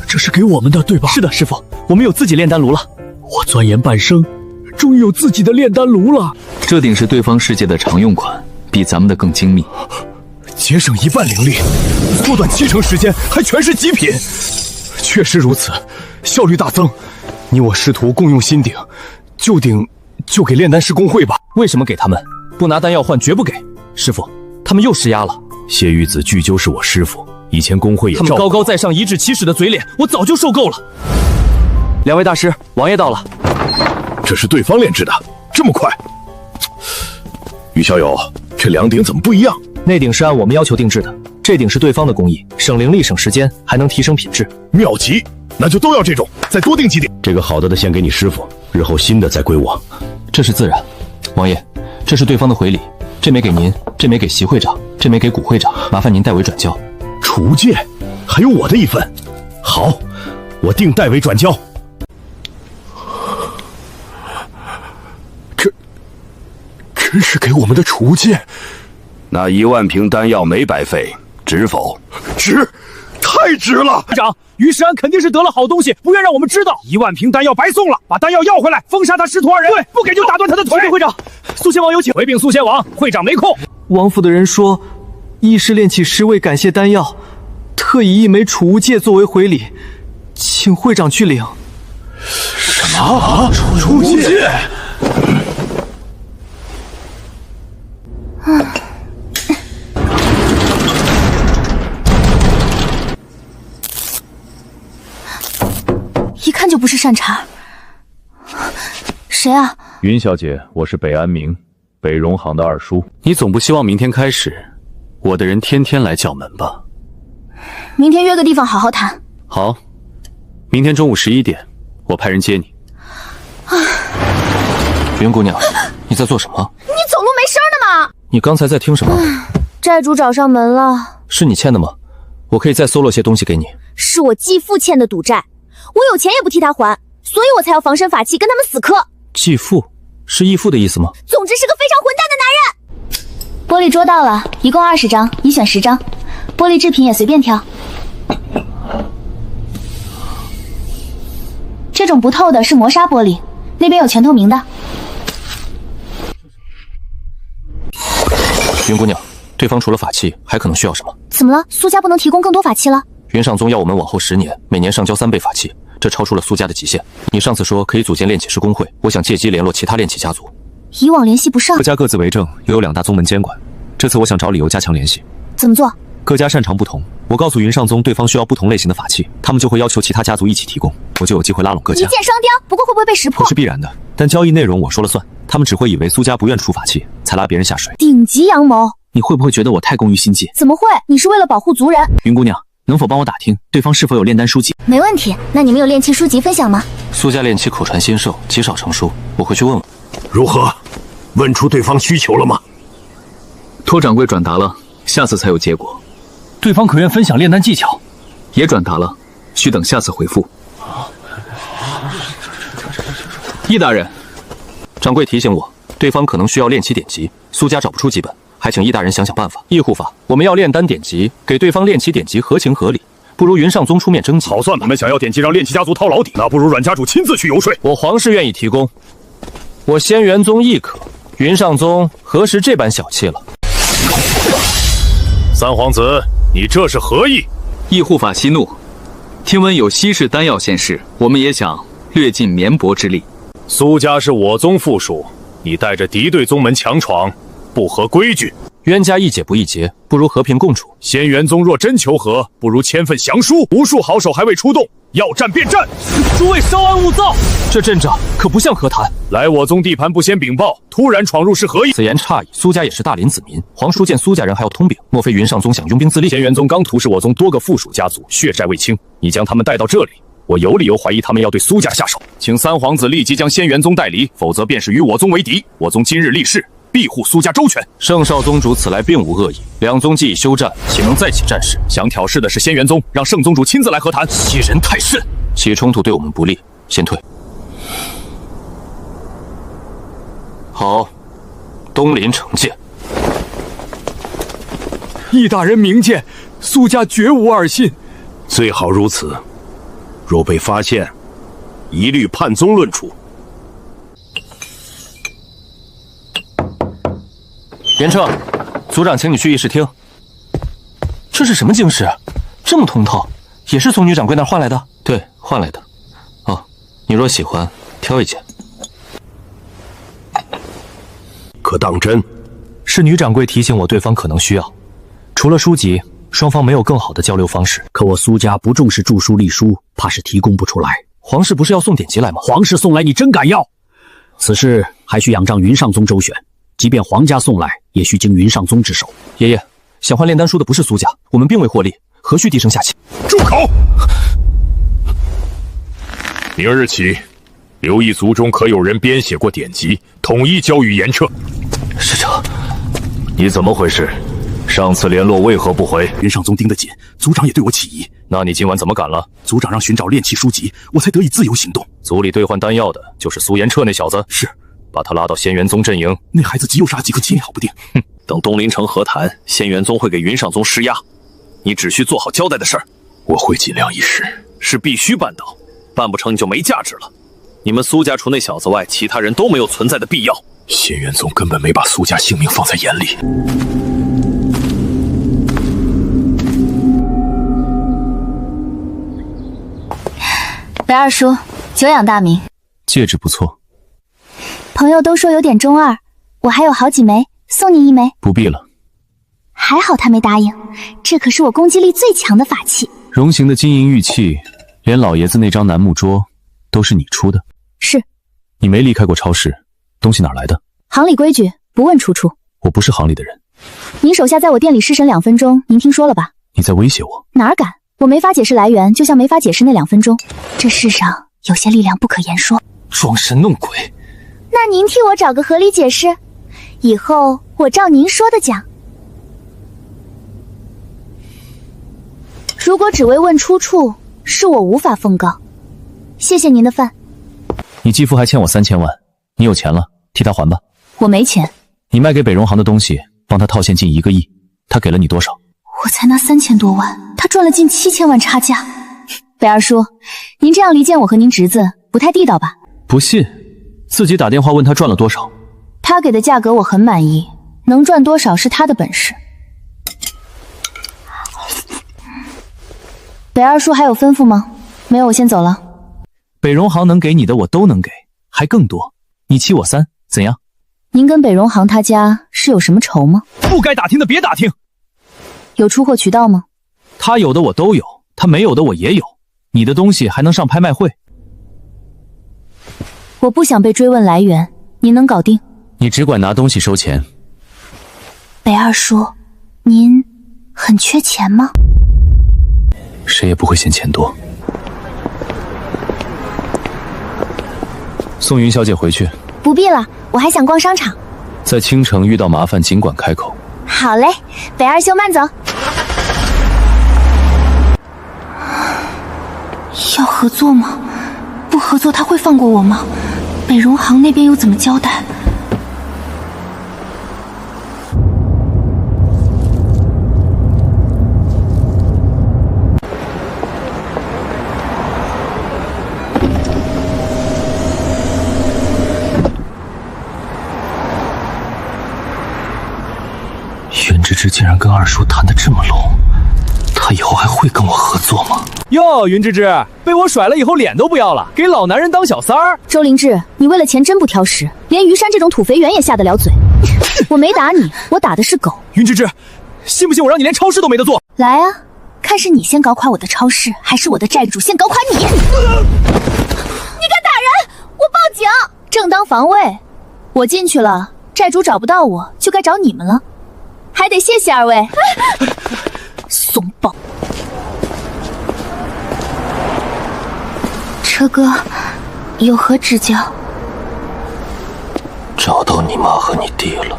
这是给我们的，对吧？是的，师傅，我们有自己炼丹炉了。我钻研半生，终于有自己的炼丹炉了。这顶是对方世界的常用款，比咱们的更精密，节省1半灵力，缩短70%时间，还全是极品。确实如此，效率大增。你我师徒共用新鼎，旧鼎就给炼丹师工会吧。为什么给他们？不拿丹药换，绝不给。师傅，他们又施压了。谢玉子巨究是我师傅，以前工会也他们高高在上、颐指气使的嘴脸，我早就受够了。2位大师，王爷到了。这是对方炼制的，这么快？于小友，这2顶怎么不一样？那顶是按我们要求定制的，这顶是对方的工艺，省灵力、省时间，还能提升品质。妙极，那就都要这种，再多订几顶。这个好的先给你师傅，日后新的再归我。这是自然。王爷，这是对方的回礼，这枚给您，这枚给席会长，这枚给古会长，麻烦您代为转交。储物件，还有我的一份。好，我定代为转交。这是给我们的储物件。那1万瓶丹药没白费，值否？值，太值了！会长，于世安肯定是得了好东西，不愿让我们知道。1万瓶丹药白送了，把丹药要回来，封杀他师徒2人。对，不给就打断他的腿。会长，苏仙王有请。回禀苏仙王，会长没空。王府的人说，义师炼器师为感谢丹药，特以1枚储物戒作为回礼，请会长去领。什么？储物戒？一看就不是善茬。谁啊？云小姐，我是北安明，北荣行的二叔。你总不希望明天开始，我的人天天来叫门吧？明天约个地方好好谈。好，明天中午11点，我派人接你。云姑娘，你在做什么？你走路没声的吗？你刚才在听什么？债主找上门了。是你欠的吗？我可以再搜罗些东西给你。是我继父欠的赌债，我有钱也不替他还，所以我才要防身法器跟他们死磕。继父是义父的意思吗？总之是个非常混蛋的男人。玻璃桌到了，一共20张，你选10张。玻璃制品也随便挑。这种不透的是磨砂玻璃，那边有全透明的。云姑娘，对方除了法器，还可能需要什么？怎么了？苏家不能提供更多法器了？云上宗要我们往后10年，每年上交3倍法器，这超出了苏家的极限。你上次说可以组建炼器师工会，我想借机联络其他炼器家族。以往联系不上，各家各自为政，又有2大宗门监管。这次我想找理由加强联系。怎么做？各家擅长不同，我告诉云上宗对方需要不同类型的法器，他们就会要求其他家族一起提供，我就有机会拉拢各家。一箭双雕，不过会不会被识破？这是必然的，但交易内容我说了算，他们只会以为苏家不愿出法器，才拉别人下水。顶级阳谋！你会不会觉得我太功于心计？怎么会？你是为了保护族人。云姑娘，能否帮我打听对方是否有炼丹书籍？没问题。那你们有炼器书籍分享吗？苏家炼器口传心授，极少成书，我会去问问。如何？问出对方需求了吗？托掌柜转达了，下次才有结果。对方可愿分享炼丹技巧？也转达了，需等下次回复。易大人，掌柜提醒我，对方可能需要炼器典籍，苏家找不出几本，还请易大人想想办法。易护法，我们要炼丹典籍，给对方炼器典籍合情合理，不如云上宗出面征集。好算，你们想要典籍让炼器家族掏老底，那不如阮家主亲自去游说。我皇室愿意提供，我仙元宗亦可。云上宗何时这般小气了？三皇子，你这是何意？易护法息怒，听闻有稀世丹药现世，我们也想略尽绵薄之力。苏家是我宗附属，你带着敌对宗门强闯，不合规矩。冤家宜解不宜结，不如和平共处。仙元宗若真求和，不如签份降书。无数好手还未出动，要战便战。诸位稍安勿躁，这阵仗可不像和谈。来我宗地盘不先禀报，突然闯入是何意？此言差矣。苏家也是大林子民，皇叔见苏家人还要通禀，莫非云上宗想拥兵自立？仙元宗刚屠是我宗多个附属家族，血债未清，你将他们带到这里，我有理由怀疑他们要对苏家下手。请三皇子立即将仙元宗带离，否则便是与我宗为敌。我宗今日立誓，庇护苏家周全。圣少宗主此来并无恶意，两宗既已休战，岂能再起战事？想挑事的是仙元宗，让圣宗主亲自来和谈。欺人太甚，起冲突对我们不利，先退。好，东林惩戒。易大人明鉴，苏家绝无二心。最好如此，若被发现，一律判宗论处。严彻，族长请你去议事厅。这是什么经史？这么通透，也是从女掌柜那儿换来的？对，换来的。哦，你若喜欢，挑一件。可当真？是女掌柜提醒我，对方可能需要。除了书籍，双方没有更好的交流方式。可我苏家不重视著书立书，怕是提供不出来。皇室不是要送典籍来吗？皇室送来，你真敢要？此事还需仰仗云上宗周旋。即便皇家送来，也需经云上宗之手。爷爷，想换炼丹书的不是苏家，我们并未获利，何须低声下气？住口！明日起，留意族中可有人编写过典籍，统一交予严彻。使者，你怎么回事？上次联络为何不回？云上宗盯得紧，族长也对我起疑。那你今晚怎么赶了？族长让寻找炼器书籍，我才得以自由行动。族里兑换丹药的就是苏延彻那小子。是。把他拉到仙元宗阵营。那孩子极有杀机，可轻易好不定。哼，等东林城和谈，仙元宗会给云上宗施压，你只需做好交代的事儿。我会尽量一试，是必须办到，办不成你就没价值了。你们苏家除那小子外，其他人都没有存在的必要。仙元宗根本没把苏家性命放在眼里。韦二叔，久仰大名。戒指不错。朋友都说有点中二，我还有好几枚，送你一枚。不必了。还好他没答应，这可是我攻击力最强的法器。荣行的金银玉器，连老爷子那张楠木桌都是你出的？是。你没离开过超市，东西哪来的？行里规矩，不问出处。我不是行里的人。您手下在我店里失神2分钟，您听说了吧？你在威胁我？哪儿敢！我没法解释来源，就像没法解释那2分钟。这世上有些力量不可言说。装神弄鬼。那您替我找个合理解释，以后我照您说的讲。如果只为问出处，是我无法奉告。谢谢您的饭。你继父还欠我3000万，你有钱了，替他还吧。我没钱。你卖给北荣行的东西，帮他套现近1个亿，他给了你多少？我才拿3000多万，他赚了近7000万差价。北二叔，您这样离间我和您侄子，不太地道吧？不信，自己打电话问他赚了多少。他给的价格我很满意，能赚多少是他的本事。北二叔还有吩咐吗？没有，我先走了。北荣行能给你的我都能给，还更多。你7我3，怎样？您跟北荣行他家是有什么仇吗？不该打听的别打听。有出货渠道吗？他有的我都有，他没有的我也有。你的东西还能上拍卖会？我不想被追问来源，您能搞定？你只管拿东西收钱。北二叔，您很缺钱吗？谁也不会嫌钱多。送云小姐回去。不必了，我还想逛商场。在青城遇到麻烦尽管开口。好嘞，北二兄慢走。要合作吗？不合作他会放过我吗？北荣行那边又怎么交代？袁芝芝竟然跟二叔谈得这么拢，他以后还会跟我合作吗？哟，云芝芝，被我甩了以后脸都不要了，给老男人当小三儿。周灵芝，你为了钱真不挑食，连于山这种土肥圆也下得了嘴。我没打你，我打的是狗。云芝芝，信不信我让你连超市都没得做？来啊，看是你先搞垮我的超市，还是我的债主先搞垮你？你敢打人！我报警！正当防卫。我进去了，债主找不到我，就该找你们了。还得谢谢二位。怂包。车哥，有何指教？找到你妈和你弟了。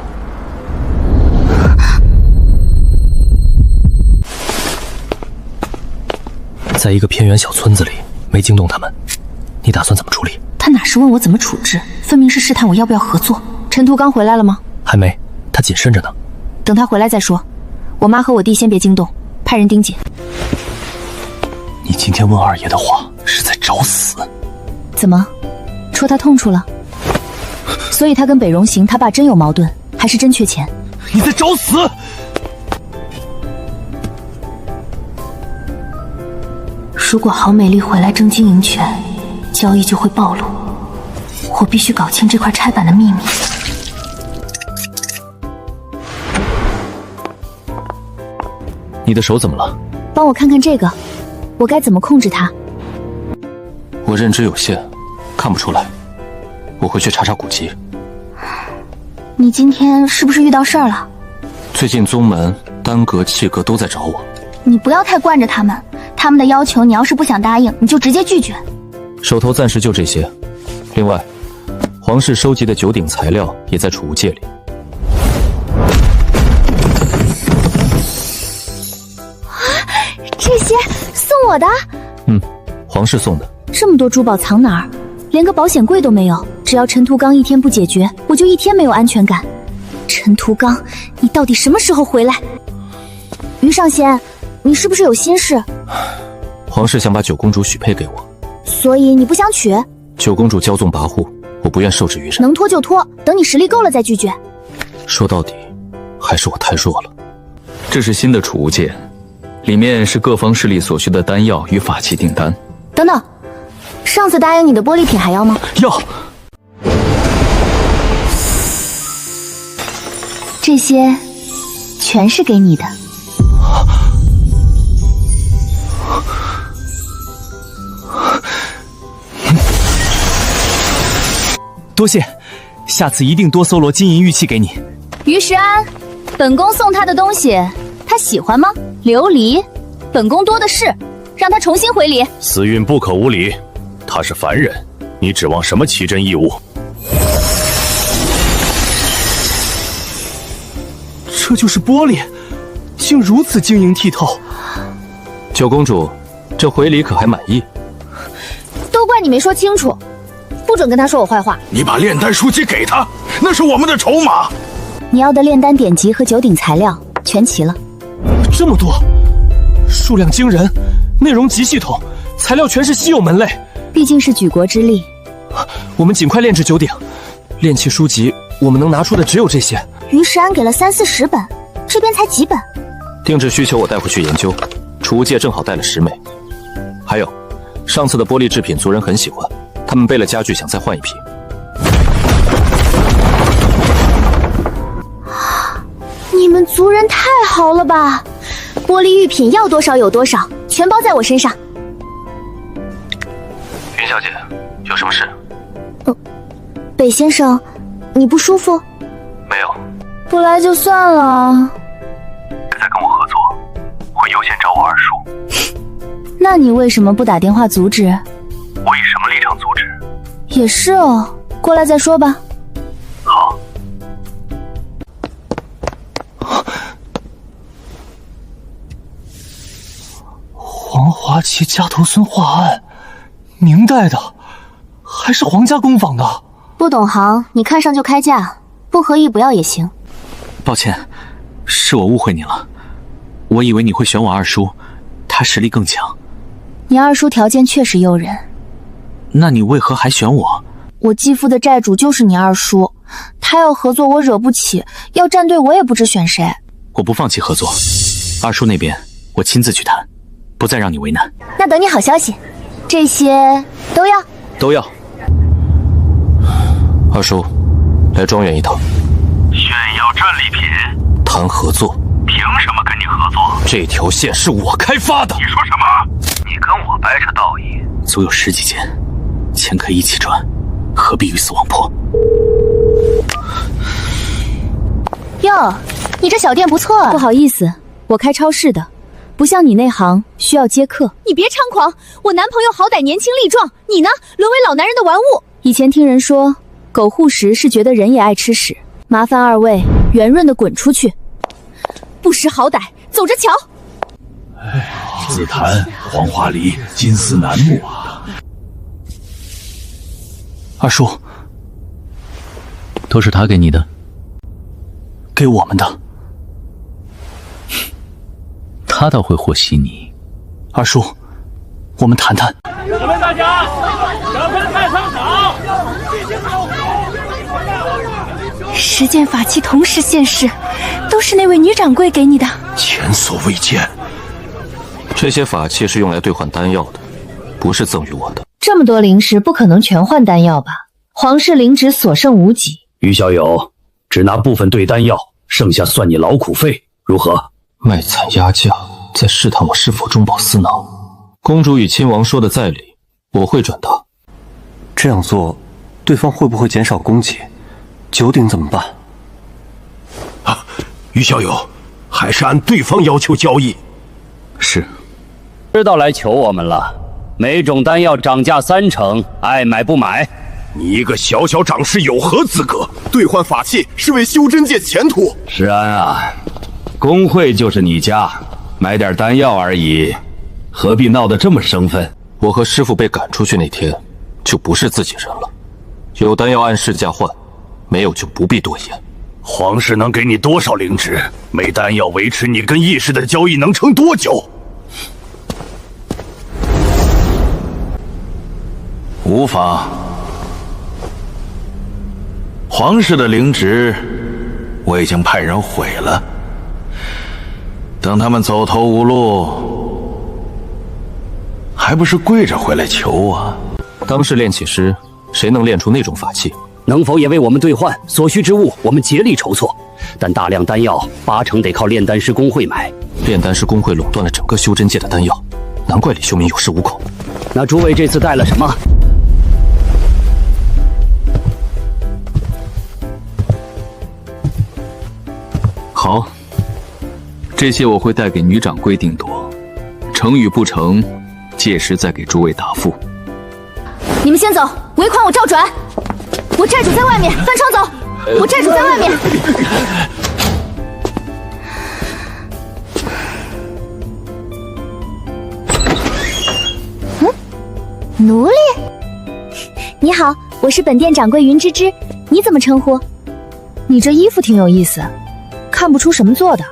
在一个偏远小村子里，没惊动他们，你打算怎么处理？他哪是问我怎么处置，分明是试探我要不要合作。陈图刚回来了吗？还没，他谨慎着呢。等他回来再说。我妈和我弟先别惊动，派人盯紧。你今天问二爷的话是在找死。怎么，戳他痛处了？所以他跟北荣行他爸真有矛盾，还是真缺钱？你在找死！如果郝美丽回来争经营权，交易就会暴露。我必须搞清这块拆板的秘密。你的手怎么了？帮我看看这个，我该怎么控制它？我认知有限，看不出来。我回去查查古籍。你今天是不是遇到事儿了？最近宗门、丹阁、气阁都在找我。你不要太惯着他们，他们的要求你要是不想答应，你就直接拒绝。手头暂时就这些。另外，皇室收集的九鼎材料也在储物戒里。这些送我的？皇室送的。这么多珠宝藏哪儿？连个保险柜都没有。只要陈图刚一天不解决，我就一天没有安全感。陈图刚，你到底什么时候回来？于上仙，你是不是有心事？皇室想把九公主许配给我，所以你不想娶？九公主骄纵跋扈，我不愿受制于人。能拖就拖，等你实力够了再拒绝。说到底，还是我太弱了。这是新的储物戒，里面是各方势力所需的丹药与法器订单。等等，上次答应你的玻璃品还要吗？要。这些全是给你的。多谢，下次一定多搜罗金银玉器给你。于石安，本宫送他的东西，他喜欢吗？琉璃，本宫多的是，让他重新回礼。司运不可无礼，他是凡人，你指望什么奇珍异物？这就是玻璃，竟如此晶莹剔透。九公主，这回礼可还满意？都怪你没说清楚，不准跟他说我坏话。你把炼丹书籍给他，那是我们的筹码。你要的炼丹典籍和九鼎材料全齐了。这么多，数量惊人，内容极系统，材料全是稀有门类。毕竟是举国之力，我们尽快炼制九鼎，炼器书籍，我们能拿出的只有这些。于世安给了30-40本，这边才几本。定制需求我带回去研究，储物戒正好带了10枚。还有，上次的玻璃制品族人很喜欢，他们备了家具，想再换一批。你们族人太好了吧！玻璃玉品要多少有多少，全包在我身上。云小姐，有什么事？北先生，你不舒服？没有。不来就算了。在跟我合作，会优先找我二叔。那你为什么不打电话阻止？我以什么立场阻止？也是哦，过来再说吧。好。黄华旗家头孙画案，明代的，还是皇家工坊的。不懂行，你看上就开价，不合意不要也行。抱歉，是我误会你了。我以为你会选我二叔，他实力更强。你二叔条件确实诱人，那你为何还选我？我继父的债主就是你二叔，他要合作我惹不起，要站队我也不知选谁。我不放弃合作，二叔那边我亲自去谈，不再让你为难。那等你好消息，这些都要。都要。二叔，来庄园一趟。炫耀战利品？谈合作？凭什么跟你合作？这条线是我开发的。你说什么？你跟我掰扯道义？足有10几件，钱可以一起赚，何必鱼死网破？哟，你这小店不错啊。不好意思，我开超市的，不像你那行需要接客。你别猖狂，我男朋友好歹年轻力壮，你呢，沦为老男人的玩物。以前听人说，狗护食是觉得人也爱吃屎。麻烦二位圆润的滚出去，不识好歹，走着瞧。紫檀、黄花梨、金丝楠木啊！二叔，都是他给你的，给我们的。他倒会和稀泥。二叔，我们谈谈。我们大家小分派上场。10件法器同时现世，都是那位女掌柜给你的，前所未见。这些法器是用来兑换丹药的，不是赠予我的。这么多灵石不可能全换丹药吧？皇室灵植所剩无几。于小友，只拿部分兑丹药，剩下算你劳苦费，如何？卖惨压价，在试探我是否中饱私囊。公主与亲王说的在理，我会转达。这样做，对方会不会减少供给？九鼎怎么办？啊，于小友，还是按对方要求交易。是。知道来求我们了，每种丹药涨价30%，爱买不买？你一个小小掌事有何资格？兑换法器是为修真界前途。石安啊，工会就是你家，买点丹药而已，何必闹得这么生分？我和师傅被赶出去那天，就不是自己人了。有丹药按市价换，没有就不必多言。皇室能给你多少灵芝？没丹药维持你跟义士的交易能撑多久？无妨。皇室的灵植，我已经派人毁了。等他们走投无路，还不是跪着回来求啊？当是炼器师，谁能炼出那种法器？能否也为我们兑换所需之物？我们竭力筹措，但大量丹药80%得靠炼丹师工会买。炼丹师工会垄断了整个修真界的丹药，难怪李修明有恃无恐。那诸位这次带了什么？好，这些我会带给女掌柜定夺，成与不成，届时再给诸位答复。你们先走，尾款我照转。我债主在外面，翻窗走。我债主在外面。奴隶？你好，我是本店掌柜云芝芝，你怎么称呼？你这衣服挺有意思。看不出什么做的，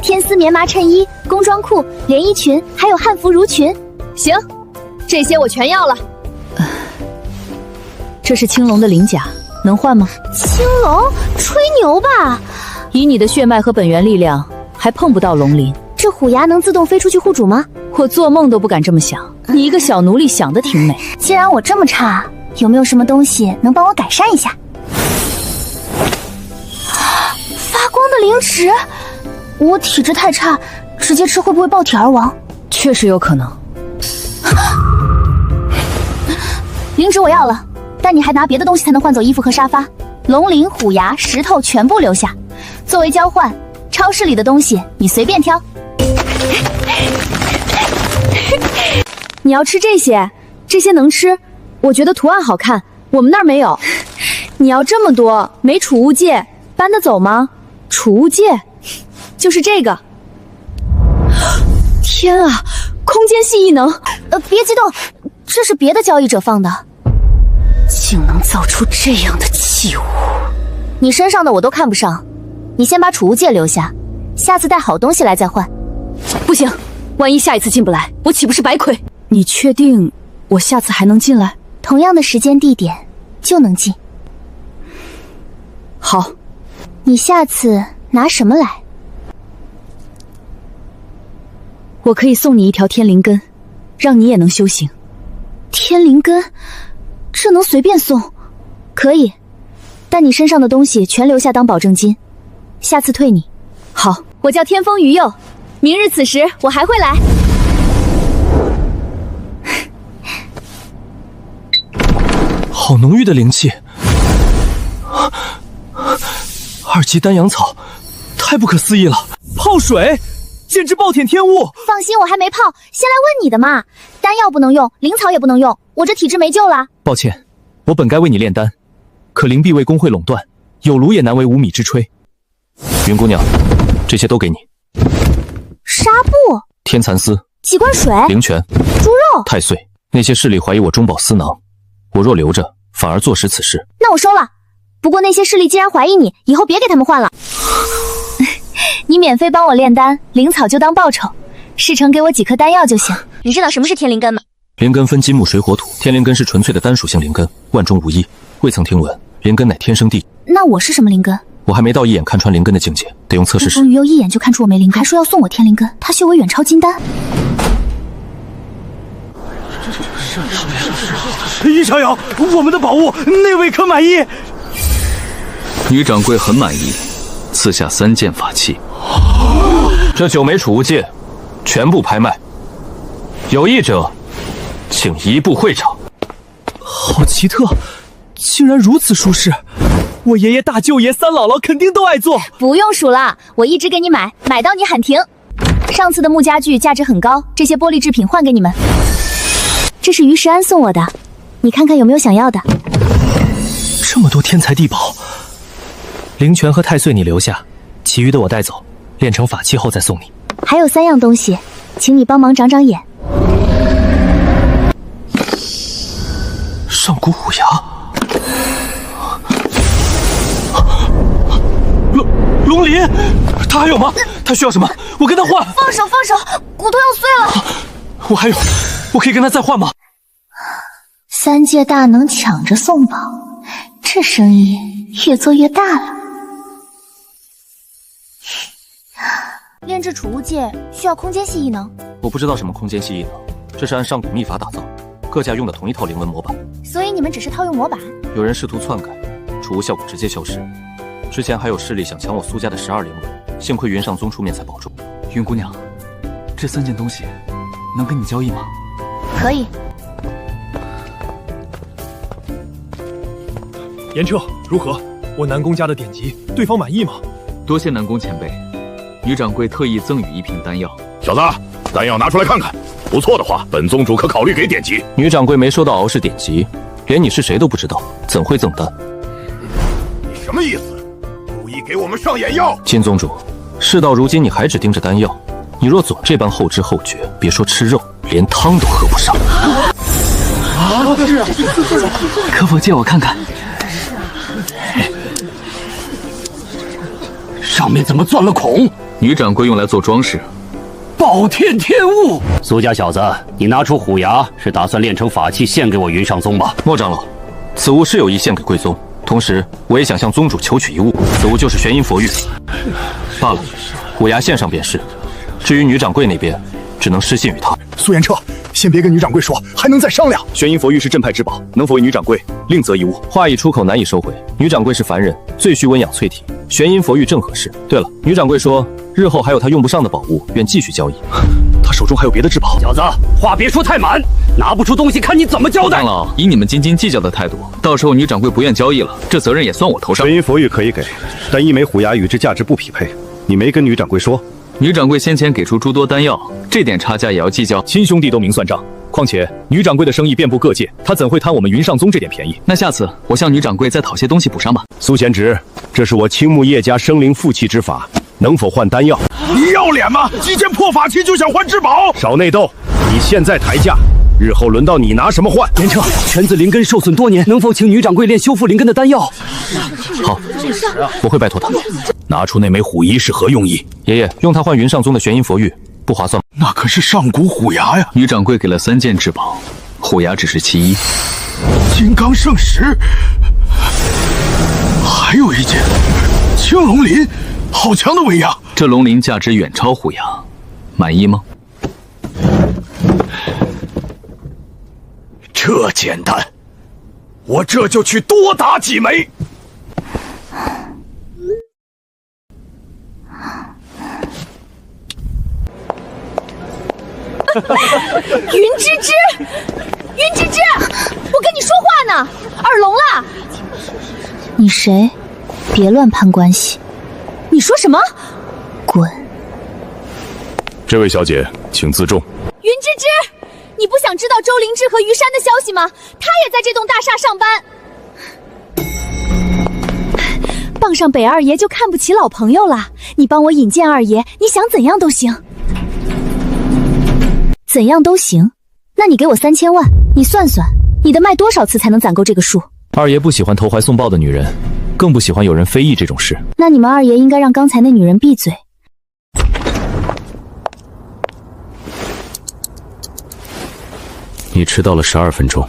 天丝棉麻衬衣、工装裤、连衣裙，还有汉服襦裙。行，这些我全要了。这是青龙的鳞甲，能换吗？青龙，吹牛吧！以你的血脉和本源力量，还碰不到龙鳞。这虎牙能自动飞出去护主吗？我做梦都不敢这么想。你一个小奴隶想得挺美。既然我这么差，有没有什么东西能帮我改善一下？发光的灵石，我体质太差，直接吃会不会爆体而亡？确实有可能。灵石我要了，但你还拿别的东西才能换走衣服和沙发。龙鳞、虎牙、石头全部留下，作为交换。超市里的东西你随便挑。你要吃这些？这些能吃？我觉得图案好看，我们那儿没有。你要这么多，没储物戒，搬得走吗？储物戒，就是这个。天啊，空间系异能！别激动，这是别的交易者放的。竟能造出这样的器物，你身上的我都看不上。你先把储物戒留下，下次带好东西来再换。不行，万一下一次进不来，我岂不是白亏？你确定我下次还能进来？同样的时间地点就能进。好，你下次拿什么来？我可以送你一条天灵根，让你也能修行。天灵根，这能随便送？可以，但你身上的东西全留下当保证金。下次退你。好，我叫天风于佑，明日此时我还会来。好浓郁的灵气，2级丹阳草，太不可思议了！泡水，简直暴殄天物！放心，我还没泡，先来问你的嘛。丹药不能用，灵草也不能用，我这体质没救了。抱歉，我本该为你炼丹，可灵璧为工会垄断，有炉也难为无米之炊。云姑娘，这些都给你。纱布、天蚕丝、几罐水、灵泉、猪肉、太岁，那些势力怀疑我中饱私囊，我若留着，反而坐实此事。那我收了。不过那些势力既然怀疑你，以后别给他们换了。你免费帮我炼丹，灵草就当报酬，事成给我几颗丹药就行。你知道什么是天灵根吗？灵根分金木水火土，天灵根是纯粹的单属性灵根，万中无一，未曾听闻。灵根乃天生地。那我是什么灵根？我还没到一眼看穿灵根的境界，得用测试时。风雨又一眼就看出我没灵根，还说要送我天灵根，他修为远超金丹。易小友，我们的宝物，那位可满意？女掌柜很满意，赐下3件法器。这9枚储物戒，全部拍卖。有意者，请移步会场。好奇特，竟然如此舒适。我爷爷、大舅爷、三姥姥肯定都爱做。不用数了，我一直给你买，买到你喊停。上次的木家具价值很高，这些玻璃制品换给你们。这是于石安送我的，你看看有没有想要的。这么多天才地宝，灵泉和太岁你留下，其余的我带走，炼成法器后再送你。还有3样东西，请你帮忙长长眼。上古虎牙，龙鳞，他还有吗？他需要什么？我跟他换。放手，放手，骨头要碎了。我还有，我可以跟他再换吗？3界大能抢着送宝，这生意越做越大了。炼制储物戒需要空间系异能。我不知道什么空间系异能，这是按上古秘法打造，各家用的同一套灵纹模板。所以你们只是套用模板？有人试图篡改，储物效果直接消失。之前还有势力想抢我苏家的12灵纹，幸亏云上宗出面才保住。云姑娘，这3件东西能跟你交易吗？可以。严彻，如何？我南宫家的典籍，对方满意吗？多谢南宫前辈，女掌柜特意赠予1瓶丹药。小子，丹药拿出来看看，不错的话，本宗主可考虑给典籍。女掌柜没收到敖氏典籍，连你是谁都不知道，怎会赠丹？你什么意思？故意给我们上眼药？金宗主，事到如今你还只盯着丹药，你若总这般后知后觉，别说吃肉，连汤都喝不上。可否借我看看？上面怎么钻了孔？女掌柜用来做装饰。暴殄天物！苏家小子，你拿出虎牙是打算炼成法器献给我云上宗吧？莫长老，此物是有意献给贵宗，同时，我也想向宗主求取一物，此物就是玄阴佛玉。罢了，虎牙献上便是。至于女掌柜那边，只能失信于他。苏延彻，先别跟女掌柜说，还能再商量。玄阴佛玉是镇派之宝，能否为女掌柜另择一物？话一出口，难以收回。女掌柜是凡人，最需温养淬体，玄阴佛玉正合适。对了，女掌柜说，日后还有她用不上的宝物，愿继续交易。她手中还有别的至宝。小子，话别说太满，拿不出东西，看你怎么交代。长老，以你们斤斤计较的态度，到时候女掌柜不愿交易了，这责任也算我头上。玄阴佛玉可以给，但一枚虎牙与之价值不匹配，你没跟女掌柜说。女掌柜先前给出诸多丹药，这点差价也要计较。亲兄弟都明算账，况且女掌柜的生意遍布各界，她怎会贪我们云上宗这点便宜？那下次我向女掌柜再讨些东西补上吧。苏贤侄，这是我青木叶家生灵附气之法，能否换丹药？你要脸吗？几件破法器就想换至宝？少内斗！你现在抬价，日后轮到你拿什么换？严彻，犬子灵根受损多年，能否请女掌柜炼修复灵根的丹药？好，我会拜托他。拿出那枚虎仪是何用意？爷爷，用它换云上宗的玄阴佛玉，不划算。那可是上古虎牙呀！女掌柜给了3件至宝，虎牙只是其一。金刚圣石，还有一件青龙鳞，好强的威压！这龙鳞价值远超虎牙，满意吗？这简单，我这就去多打几枚。云芝芝，云芝芝，我跟你说话呢，耳聋了。你谁？别乱攀关系。你说什么？滚！这位小姐，请自重。云芝芝，你不想知道周灵芝和于山的消息吗？她也在这栋大厦上班。傍上北二爷就看不起老朋友了。你帮我引荐二爷，你想怎样都行。怎样都行？那你给我3000万，你算算，你的卖多少次才能攒够这个数？二爷不喜欢投怀送抱的女人，更不喜欢有人非议这种事。那你们二爷应该让刚才那女人闭嘴。你迟到了12分钟。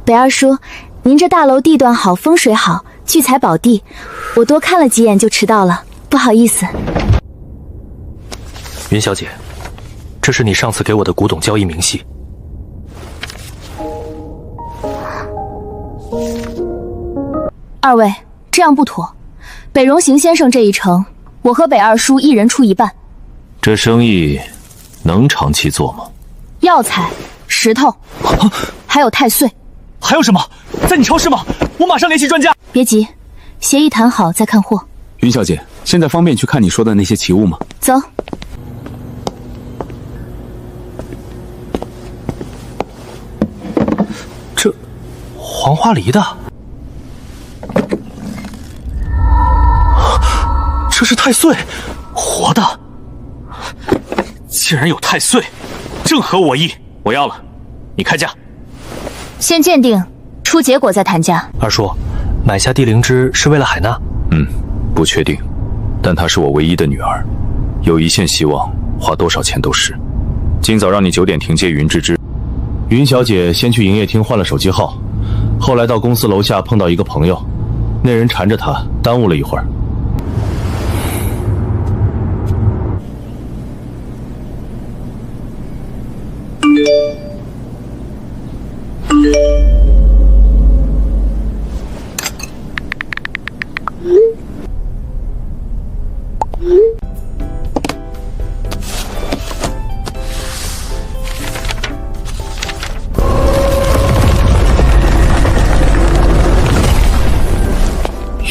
北二叔，您这大楼地段好，风水好，聚财宝地，我多看了几眼就迟到了，不好意思。云小姐，这是你上次给我的古董交易明细。二位，这样不妥。北荣行先生这一城，我和北二叔一人出一半。这生意能长期做吗？药材、石头，还有太岁。还有什么？在你超市吗？我马上联系专家。别急，协议谈好再看货。云小姐，现在方便去看你说的那些奇物吗？走。这黄花梨的，这是太岁，活的。竟然有太岁，正合我意，我要了，你开价。先鉴定，出结果再谈价。二叔，买下地灵芝是为了海娜？不确定，但她是我唯一的女儿，有一线希望，花多少钱都是。今早让你9点停接云芝芝。云小姐先去营业厅换了手机号，后来到公司楼下碰到一个朋友，那人缠着她，耽误了一会儿。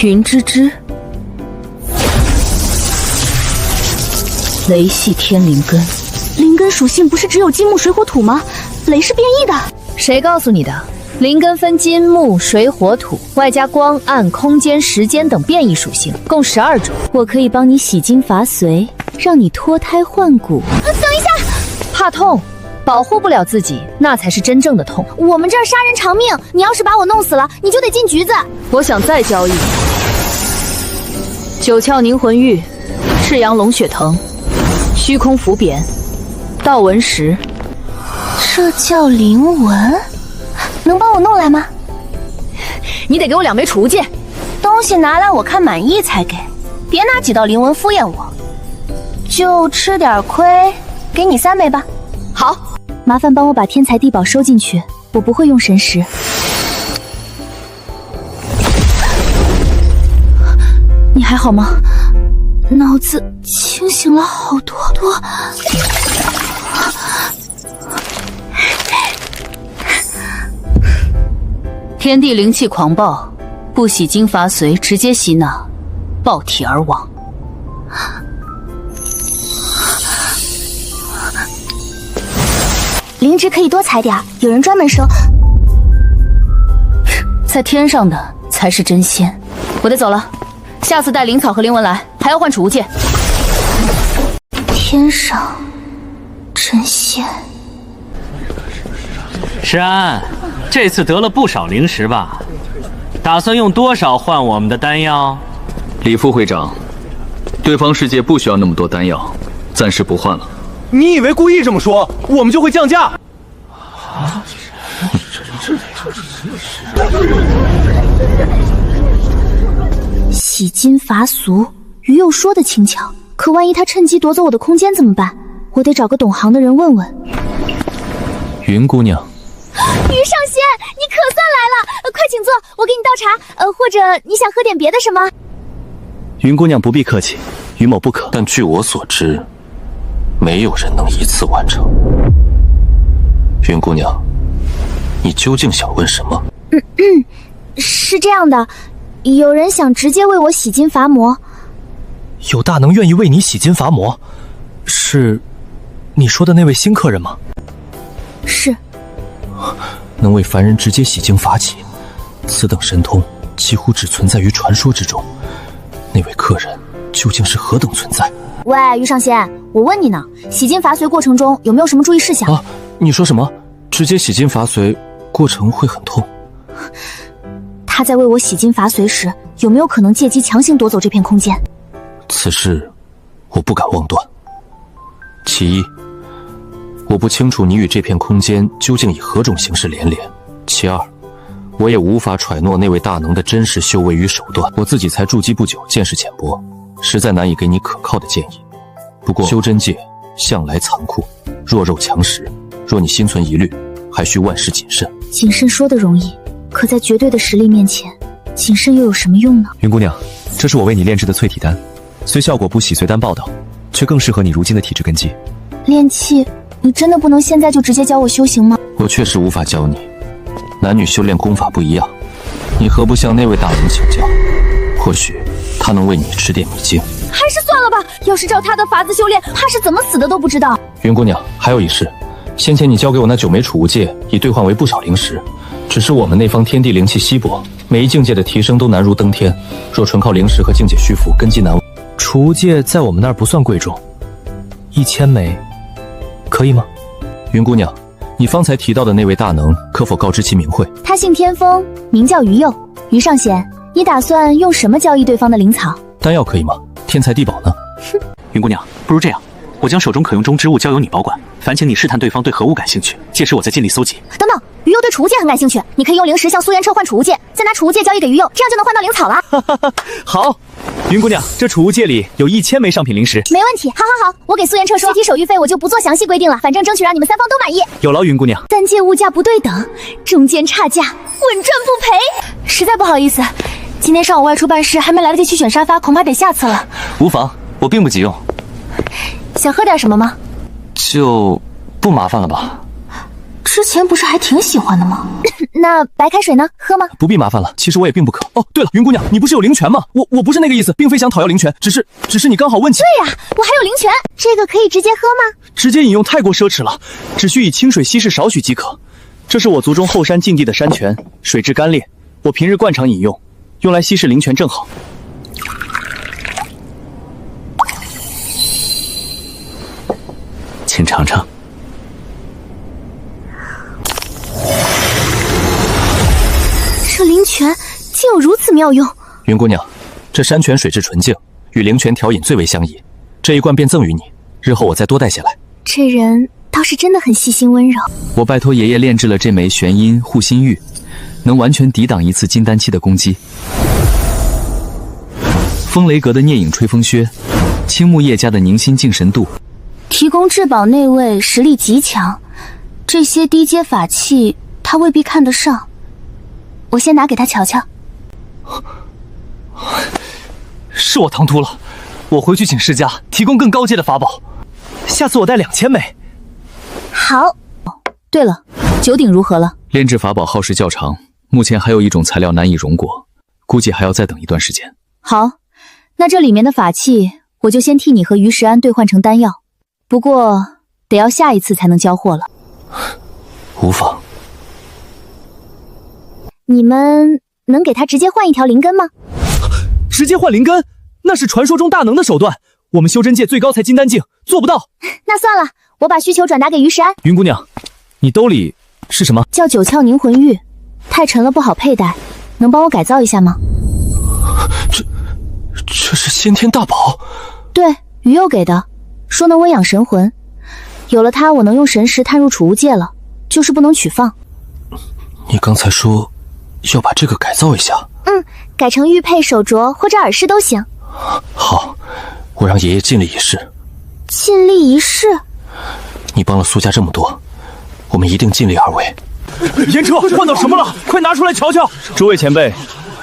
云芝芝，雷系天灵根，灵根属性不是只有金木水火土吗？雷是变异的。谁告诉你的？灵根分金木水火土，外加光暗空间时间等变异属性，共12种。我可以帮你洗精伐髓，让你脱胎换骨。等一下，怕痛，保护不了自己，那才是真正的痛。我们这儿杀人偿命，你要是把我弄死了，你就得进局子。我想再交易9窍凝魂玉、赤阳龙血藤、虚空符匾、道纹石。这叫灵纹，能帮我弄来吗？你得给我2枚储物戒。东西拿来我看满意才给，别拿几道灵文敷衍我。就吃点亏，给你3枚吧。好，麻烦帮我把天材地宝收进去，我不会用神识。你还好吗？脑子清醒了好多。天地灵气狂暴，不洗金伐髓，直接吸纳，爆体而亡。灵芝可以多采点，有人专门收。在天上的才是真仙。我得走了，下次带灵草和灵文来，还要换储物戒。天上真仙。石安，这次得了不少灵石吧？打算用多少换我们的丹药？李副会长，对方世界不需要那么多丹药，暂时不换了。你以为故意这么说，我们就会降价？洗金伐俗，于右说的轻巧，可万一他趁机夺走我的空间怎么办？我得找个懂行的人问问。云姑娘，于上仙，你可算来了，快请坐，我给你倒茶。或者你想喝点别的什么？云姑娘不必客气，于某不可。但据我所知，没有人能一次完成。云姑娘，你究竟想问什么？是这样的，有人想直接为我洗金伐魔。有大能愿意为你洗金伐魔？是你说的那位新客人吗？是。能为凡人直接洗精伐气，此等神通几乎只存在于传说之中。那位客人究竟是何等存在？喂，于上仙，我问你呢，洗金伐髓过程中有没有什么注意事项？啊，你说什么？直接洗金伐髓过程会很痛？他在为我洗金伐髓时，有没有可能借机强行夺走这片空间？此事我不敢妄断。其一，我不清楚你与这片空间究竟以何种形式连连；其二，我也无法揣诺那位大能的真实修为与手段。我自己才筑基不久，见识浅薄，实在难以给你可靠的建议。不过修真界向来残酷，弱肉强食，若你心存疑虑，还需万事谨慎。谨慎说得容易，可在绝对的实力面前，谨慎又有什么用呢？云姑娘，这是我为你炼制的淬体丹，虽效果不喜随丹报道，却更适合你如今的体质根基。炼气，你真的不能现在就直接教我修行吗？我确实无法教你，男女修炼功法不一样，你何不向那位大能请教？或许他能为你指点迷津。还是算了吧，要是照他的法子修炼，怕是怎么死的都不知道。云姑娘，还有一事，先前你交给我那9枚储物戒，已兑换为不少灵石。只是我们那方天地灵气稀薄，每一境界的提升都难如登天。若纯靠灵石和境界虚浮，根基难。储物戒在我们那儿不算贵重，1000枚，可以吗？云姑娘，你方才提到的那位大能，可否告知其名讳？他姓天风，名叫于右。于上仙，你打算用什么交易对方的灵草？丹药可以吗？天材地宝呢？云姑娘，不如这样，我将手中可用中之物交由你保管，烦请你试探对方对何物感兴趣，届时我再尽力搜集。等等，于右对储物戒很感兴趣，你可以用灵石向苏元彻换储物戒，再拿储物戒交易给于右，这样就能换到灵草了。好，云姑娘，这储物戒里有1000枚上品灵石，没问题。好，我给苏元彻说，具体手续费我就不做详细规定了，反正争取让你们3方都满意。有劳云姑娘。3界物价不对等，中间差价，稳赚不赔。实在不好意思，今天上午外出办事，还没来得及去选沙发，恐怕得下次了。无妨，我并不急用。想喝点什么吗？就不麻烦了吧？之前不是还挺喜欢的吗？那白开水呢？喝吗？不必麻烦了，其实我也并不渴。哦，对了，云姑娘，你不是有灵泉吗？我不是那个意思，并非想讨要灵泉，只是你刚好问起。对呀，我还有灵泉，这个可以直接喝吗？直接饮用太过奢侈了，只需以清水稀释少许即可。这是我族中后山禁地的山泉，水质干裂，我平日惯常饮用，用来稀释灵泉正好。请尝尝。这灵泉竟有如此妙用。云姑娘，这山泉水质纯净，与灵泉调饮最为相宜，这一罐便赠予你，日后我再多带些来。这人倒是真的很细心温柔。我拜托爷爷炼制了这枚玄阴护心玉，能完全抵挡一次金丹期的攻击。风雷阁的聂影吹风靴，青木叶家的凝心净神度。提供至宝那位实力极强，这些低阶法器他未必看得上。我先拿给他瞧瞧。是我唐突了，我回去请世家提供更高阶的法宝，下次我带2000枚。好。对了，九鼎如何了？炼制法宝耗时较长，目前还有一种材料难以容果，估计还要再等一段时间。好，那这里面的法器我就先替你和于石安兑换成丹药，不过得要下一次才能交货了。无妨。你们能给他直接换一条灵根吗？直接换灵根？那是传说中大能的手段，我们修真界最高才金丹境，做不到。那算了，我把需求转达给于石安。云姑娘，你兜里是什么？叫九窍凝魂玉，太沉了不好佩戴，能帮我改造一下吗？这是先天大宝。对，于佑给的，说能温养神魂，有了它我能用神识探入储物界了，就是不能取放。你刚才说要把这个改造一下？改成玉佩、手镯或者耳饰都行。好，我让爷爷尽力一试。尽力一试？你帮了苏家这么多，我们一定尽力而为。严彻，换到什么了？快拿出来瞧瞧！诸位前辈，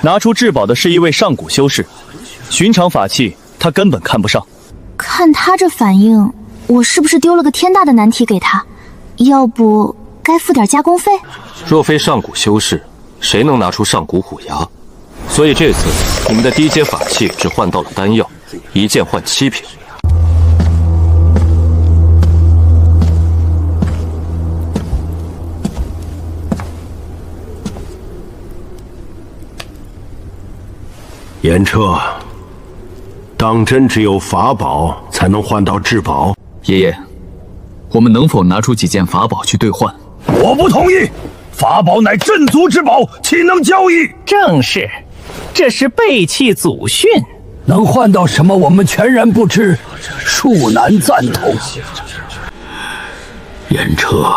拿出至宝的是一位上古修士，寻常法器他根本看不上。看他这反应，我是不是丢了个天大的难题给他？要不该付点加工费？若非上古修士，谁能拿出上古虎牙？所以这次你们的低阶法器只换到了丹药，1件换7瓶。严彻，当真只有法宝才能换到至宝？爷爷，我们能否拿出几件法宝去兑换？我不同意，法宝乃镇族之宝，岂能交易？正是，这是背弃祖训。能换到什么，我们全然不知，恕难赞同。严彻，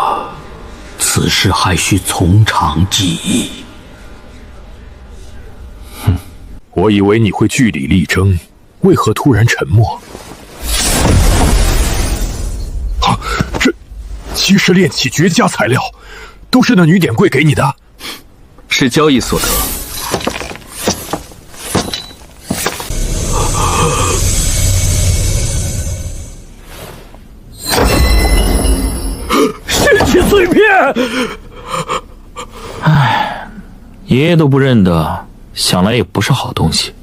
此事还需从长计议。我以为你会据理力争，为何突然沉默？这其实炼器绝佳材料，都是那女典贵给你的，是交易所得。神器碎片！唉，爷爷都不认得。想来也不是好东西，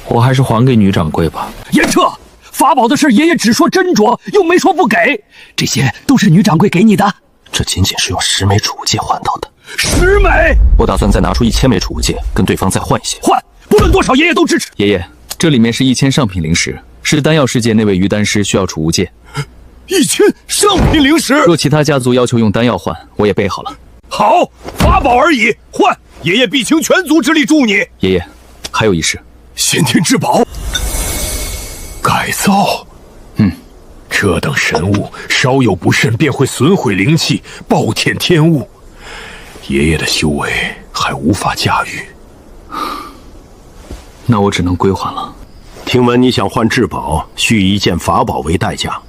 我还是还给女掌柜吧。严彻，法宝的事爷爷只说斟酌，又没说不给，这些都是女掌柜给你的。这仅仅是用10枚储物戒换到的。10枚？我打算再拿出1000枚储物戒，跟对方再换一些。换，不论多少，爷爷都支持。爷爷，这里面是1000上品灵石，是丹药世界那位于丹师需要储物戒。1000上品灵石？若其他家族要求用丹药换，我也备好了。好，法宝而已，换！爷爷必倾全族之力助你。爷爷，还有一事，先天至宝改造。这等神物稍有不慎便会损毁灵气，暴殄天物。爷爷的修为还无法驾驭，那我只能归还了。听闻你想换至宝，需以1件法宝为代价。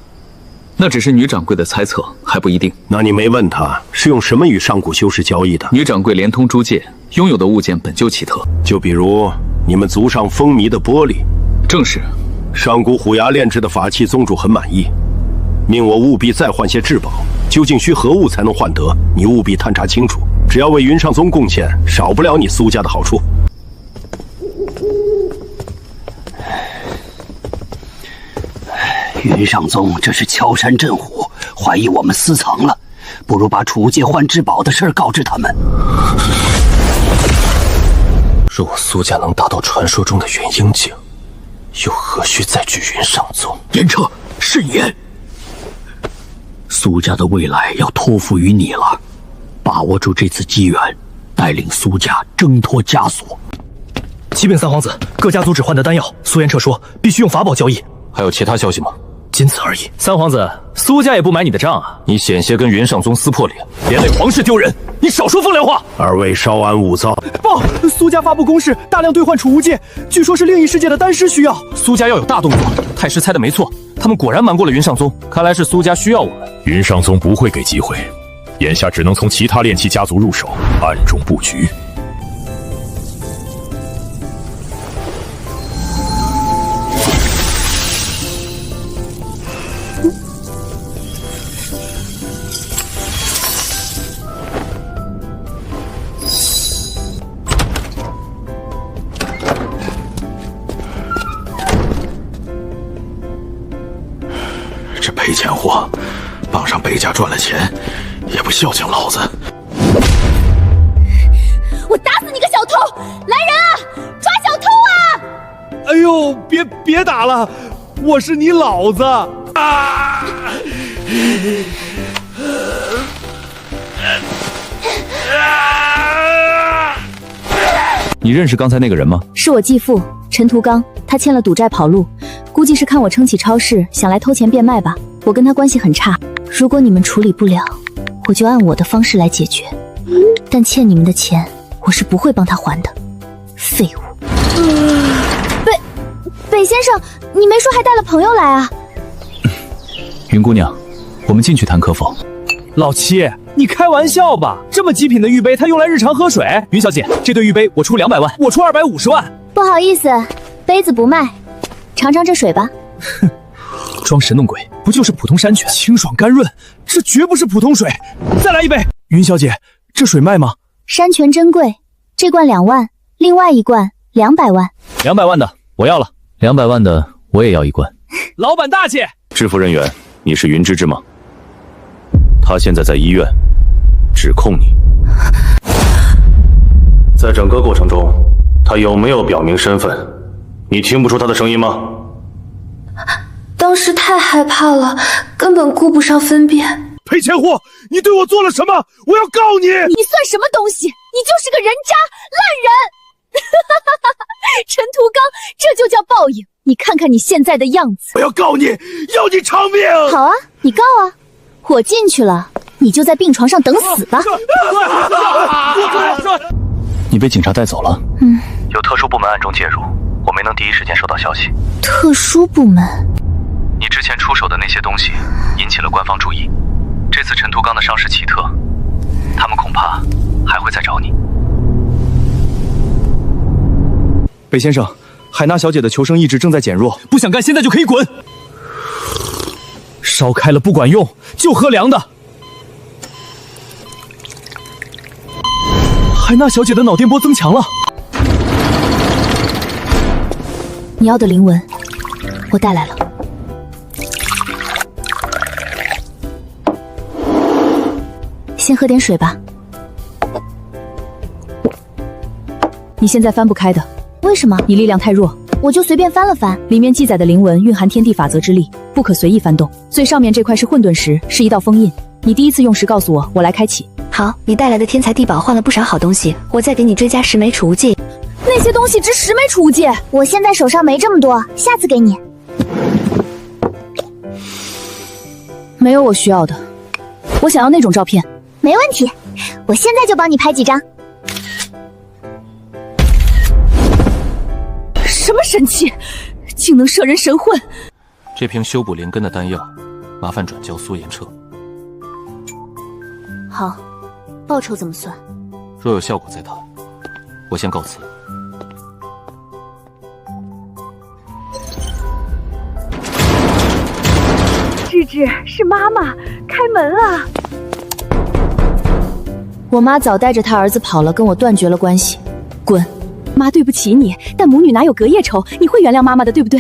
那只是女掌柜的猜测，还不一定。那你没问她是用什么与上古修士交易的？女掌柜连通诸界，拥有的物件本就奇特。就比如你们族上风靡的玻璃。正是。上古虎牙炼制的法器，宗主很满意，命我务必再换些至宝。究竟需何物才能换得？你务必探查清楚。只要为云上宗贡献，少不了你苏家的好处。云上宗这是敲山震虎，怀疑我们私藏了，不如把储物戒换至宝的事告知他们。若我苏家能达到传说中的元婴境，又何须再惧云上宗？严彻，慎言！苏家的未来要托付于你了，把握住这次机缘，带领苏家挣脱枷锁。即便三皇子各家族只换得丹药，苏严彻说必须用法宝交易。还有其他消息吗？仅此而已。三皇子，苏家也不买你的账啊！你险些跟云上宗撕破脸，连累皇室丢人，你少说风凉话！二位稍安勿躁。报，苏家发布公示，大量兑换储物戒，据说是另一世界的丹师需要。苏家要有大动作，太师猜的没错，他们果然瞒过了云上宗，看来是苏家需要我们。云上宗不会给机会，眼下只能从其他炼器家族入手，暗中布局。这赔钱货，傍上北家赚了钱，也不孝敬老子。我打死你个小偷！来人啊，抓小偷啊！哎呦，别打了，我是你老子啊！你认识刚才那个人吗？是我继父陈图刚，他欠了赌债跑路，估计是看我撑起超市，想来偷钱变卖吧。我跟他关系很差，如果你们处理不了，我就按我的方式来解决。但欠你们的钱，我是不会帮他还的。废物！北先生，你没说还带了朋友来啊？云姑娘，我们进去谈可否？老七，你开玩笑吧？这么极品的玉杯，它用来日常喝水。云小姐，这对玉杯我出200万，我出250万。不好意思，杯子不卖，尝尝这水吧。哼，装神弄鬼，不就是普通山泉，清爽甘润，这绝不是普通水。再来一杯。云小姐，这水卖吗？山泉珍贵，这罐2万，另外一罐200万。200万的我要了，200万的我也要一罐。老板大气。支付人员，你是云芝芝吗？他现在在医院，指控你。在整个过程中，他有没有表明身份？你听不出他的声音吗？当时太害怕了，根本顾不上分辨。赔钱货，你对我做了什么？我要告你！你算什么东西？你就是个人渣烂人！陈图刚，这就叫报应。你看看你现在的样子。我要告你，要你偿命！好啊，你告啊！我进去了，你就在病床上等死吧。你被警察带走了。有特殊部门暗中介入，我没能第一时间收到消息。特殊部门？你之前出手的那些东西引起了官方注意，这次陈图刚的伤势奇特，他们恐怕还会再找你。北先生，海娜小姐的求生意志正在减弱，不想干现在就可以滚。烧开了不管用，就喝凉的。海娜小姐的脑电波增强了。你要的灵纹，我带来了。先喝点水吧。你现在翻不开的。为什么？你力量太弱。我就随便翻了翻，里面记载的灵纹蕴含天地法则之力，不可随意翻动。最上面这块是混沌石，是一道封印。你第一次用时告诉我，我来开启。好，你带来的天才地宝换了不少好东西，我再给你追加10枚储物戒。那些东西值10枚储物戒，我现在手上没这么多，下次给你。没有我需要的，我想要那种照片。没问题，我现在就帮你拍几张。什么神器，竟能摄人神魂？这瓶修补灵根的丹药，麻烦转交苏颜彻。好，报酬怎么算？若有效果再谈。我先告辞。芝芝，是妈妈，开门啊！我妈早带着她儿子跑了，跟我断绝了关系。滚！妈对不起你，但母女哪有隔夜仇？你会原谅妈妈的，对不对？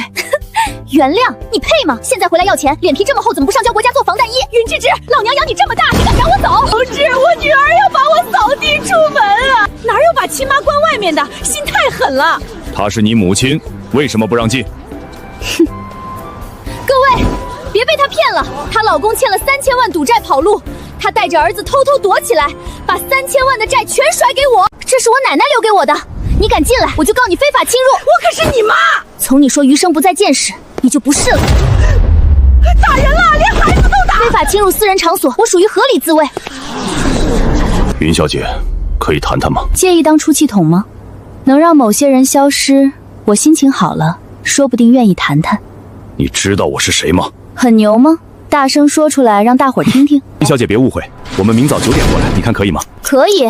原谅？你配吗？现在回来要钱，脸皮这么厚，怎么不上交国家做防弹衣？云芝芝，老娘养你这么大，你敢赶我走？同志，我女儿要把我扫地出门啊！哪有把亲妈关外面的？心太狠了。她是你母亲，为什么不让进？哼！各位，别被她骗了，她老公欠了3000万赌债跑路，她带着儿子偷偷躲起来，把3000万的债全甩给我，这是我奶奶留给我的。你敢进来，我就告你非法侵入。我可是你妈！从你说余生不再见时，你就不是了。打人了，连孩子都打！非法侵入私人场所，我属于合理自卫。云小姐，可以谈谈吗？介意当出气筒吗？能让某些人消失，我心情好了，说不定愿意谈谈。你知道我是谁吗？很牛吗？大声说出来，让大伙儿听听。云小姐别误会，我们明早9点过来，你看可以吗？可以。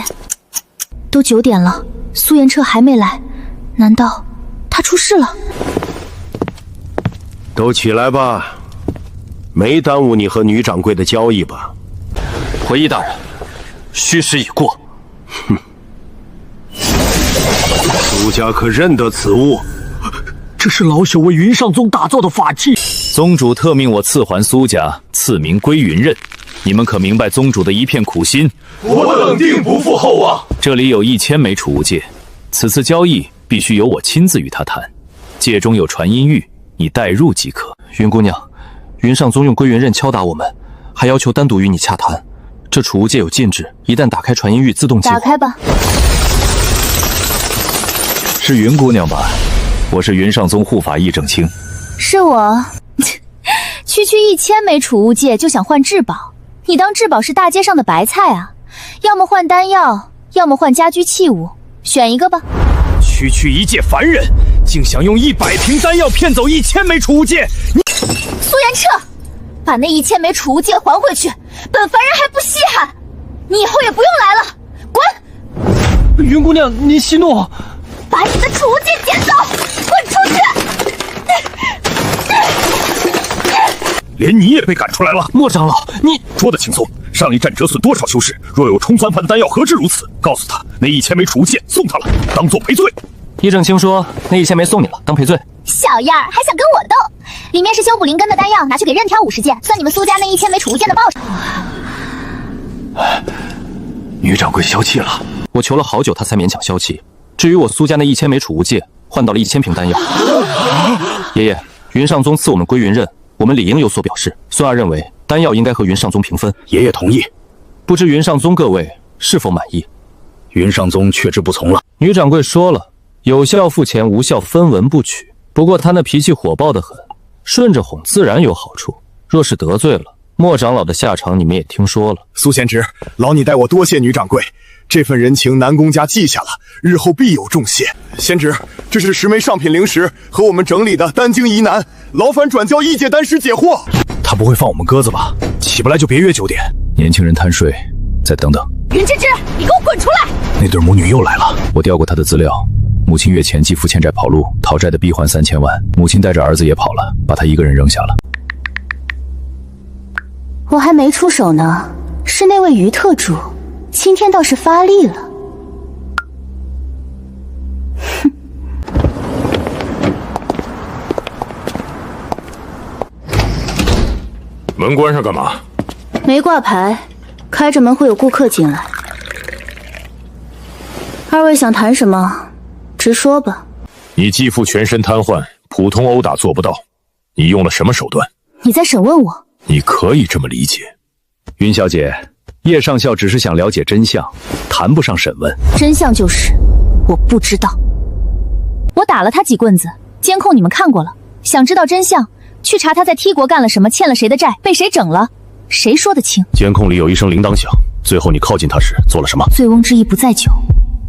都9点了，苏妍彻还没来，难道他出事了？都起来吧，没耽误你和女掌柜的交易吧？回忆大人，虚实已过。哼，苏家可认得此物？这是老朽为云上宗打造的法器。宗主特命我赐还苏家，赐名归云刃。你们可明白宗主的一片苦心？我等定不负厚望。这里有1000枚储物戒，此次交易必须由我亲自与他谈。戒中有传音玉，你带入即可。云姑娘，云上宗用归云刃敲打我们，还要求单独与你洽谈。这储物戒有禁制，一旦打开传音玉，自动激活。打开吧。是云姑娘吧？我是云上宗护法易正清。是我。区1000枚储物戒就想换至宝，你当至宝是大街上的白菜啊？要么换丹药，要么换家居器物，选一个吧。区一介凡人，竟想用100瓶丹药骗走1000枚储物戒！你苏妍彻，把那1000枚储物戒还回去，本凡人还不稀罕。你以后也不用来了，滚！云姑娘，您息怒。把你的储物戒捡走，滚出去！连你也被赶出来了，莫长老，你说的轻松。上一战折损多少修士？若有冲3番的丹药，何止如此？告诉他，那1000枚储物戒送他了，当做赔罪。易正清说，那1000枚送你了，当赔罪。小样儿，还想跟我斗？里面是修补灵根的丹药，拿去给刃挑50件，算你们苏家那1000枚储物戒的报酬。女掌柜消气了，我求了好久，她才勉强消气。至于我苏家那1000枚储物戒，换到了1000瓶丹药。爷爷，云上宗赐我们归云刃，我们理应有所表示。孙儿认为丹药应该和云上宗平分。爷爷同意。不知云上宗各位是否满意？云上宗却之不从了。女掌柜说了，有效付钱，无效分文不取。不过他那脾气火爆得很，顺着哄自然有好处。若是得罪了莫长老的下场，你们也听说了。苏贤侄，劳你代我多谢女掌柜，这份人情南宫家记下了，日后必有重谢。贤侄，这是10枚上品灵石和我们整理的丹经疑难，劳烦转交异界丹师解惑。他不会放我们鸽子吧？起不来就别约9点。年轻人贪睡，再等等。云芝芝，你给我滚出来！那对母女又来了。我调过他的资料，母亲月前继父欠债跑路，讨债的必还3000万，母亲带着儿子也跑了，把他一个人扔下了。我还没出手呢，是那位于特主，今天倒是发力了。哼。门关上干嘛？没挂牌，开着门会有顾客进来。二位想谈什么，直说吧。你继父全身瘫痪，普通殴打做不到，你用了什么手段？你在审问我？你可以这么理解。云小姐，叶上校只是想了解真相，谈不上审问。真相就是我不知道。我打了他几棍子，监控你们看过了。想知道真相，去查他在 T 国干了什么，欠了谁的债，被谁整了，谁说得清？监控里有一声铃铛响，最后你靠近他时做了什么？醉翁之意不在酒，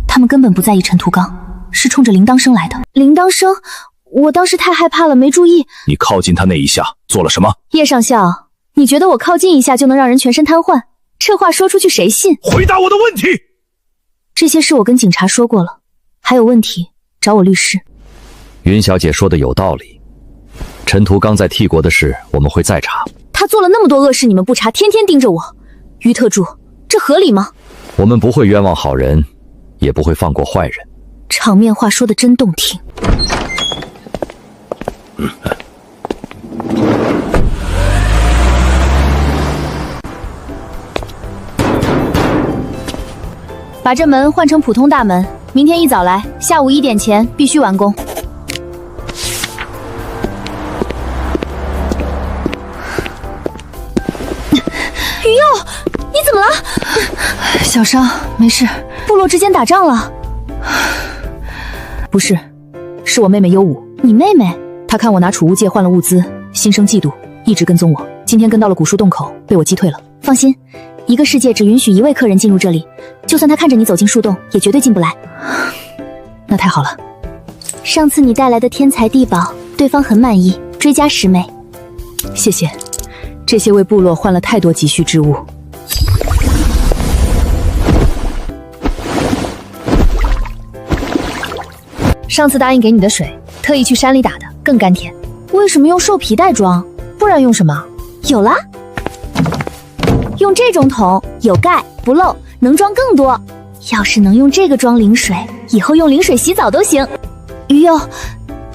他们根本不在意陈图刚，是冲着铃铛声来的。铃铛声？我当时太害怕了，没注意。你靠近他那一下做了什么？叶上校，你觉得我靠近一下就能让人全身瘫痪？这话说出去谁信？回答我的问题！这些事我跟警察说过了，还有问题找我律师。云小姐说的有道理，陈图刚在 T 国的事我们会再查。他做了那么多恶事你们不查，天天盯着我。于特助，这合理吗？我们不会冤枉好人，也不会放过坏人。场面话说得真动听。把这门换成普通大门，明天一早来，下午1点前必须完工。于佑，你怎么了？小伤，没事。部落之间打仗了？不是，是我妹妹幽武。你妹妹？她看我拿储物戒换了物资，心生嫉妒，一直跟踪我，今天跟到了古树洞口，被我击退了。放心，一个世界只允许1位客人进入这里，就算他看着你走进树洞，也绝对进不来。那太好了。上次你带来的天材地宝，对方很满意，追加10枚。谢谢，这些为部落换了太多急需之物。上次答应给你的水，特意去山里打的，更甘甜。为什么用兽皮袋装？不然用什么？有啦，用这种桶，有盖不漏，能装更多。要是能用这个装灵水，以后用灵水洗澡都行。鱼友，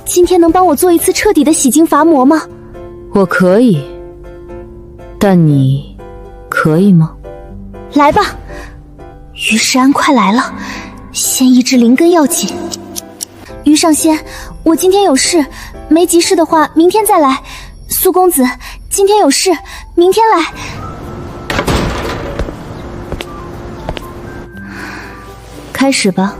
今天能帮我做一次彻底的洗净伐魔吗？我可以，但你可以吗？来吧，于世安快来了，先医治灵根要紧。于上仙，我今天有事，没急事的话，明天再来。苏公子，今天有事，明天来。开始吧。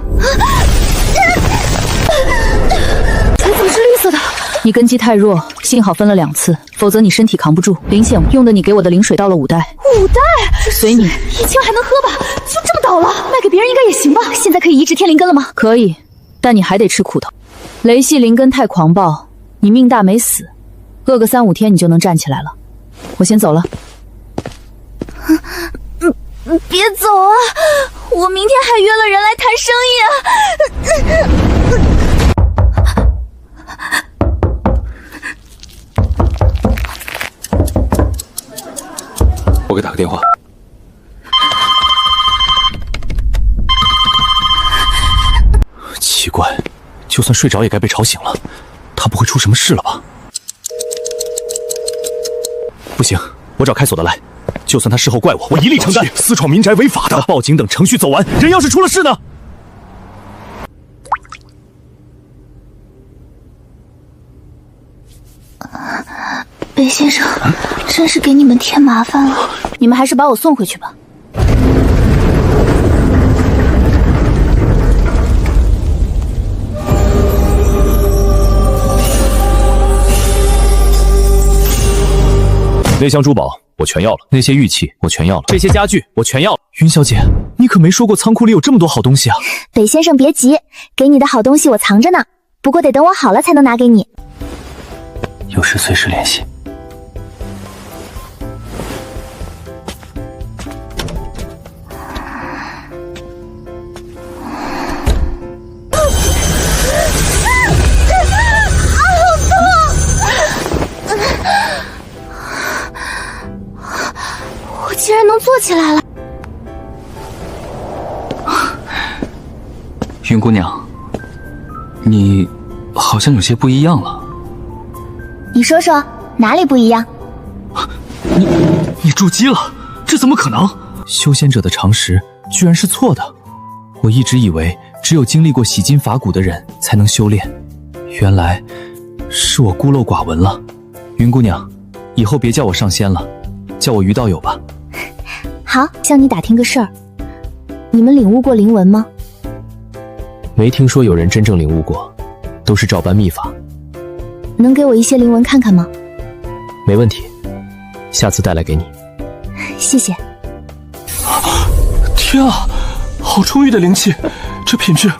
水怎么是绿色的？你根基太弱，幸好分了2次，否则你身体扛不住。灵性用的你给我的灵水倒了5袋。5袋？随你。一清还能喝吧？就这么倒了？卖给别人应该也行吧？现在可以移植天灵根了吗？可以，但你还得吃苦头。雷系灵根太狂暴，你命大没死，饿个3、5天你就能站起来了。我先走了。别走啊！我明天还约了人来谈生意啊！我给打个电话。奇怪，就算睡着也该被吵醒了。他不会出什么事了吧？不行，我找开锁的来。就算他事后怪我，我一力承担。私闯民宅违法的，报警等程序走完，人要是出了事呢？北先生，真是给你们添麻烦了。你们还是把我送回去吧。那箱珠宝我全要了，那些玉器我全要了，这些家具我全要了。云小姐，你可没说过仓库里有这么多好东西啊！北先生别急，给你的好东西我藏着呢，不过得等我好了才能拿给你。有事随时联系。竟然能坐起来了！云姑娘，你好像有些不一样了。你说说哪里不一样？你筑基了？这怎么可能？修仙者的常识居然是错的。我一直以为只有经历过洗金伐骨的人才能修炼，原来是我孤陋寡闻了。云姑娘，以后别叫我上仙了，叫我于道友吧。好，向你打听个事儿，你们领悟过灵纹吗？没听说有人真正领悟过，都是照搬秘法。能给我一些灵纹看看吗？没问题，下次带来给你。谢谢。天啊，好充裕的灵气，这品质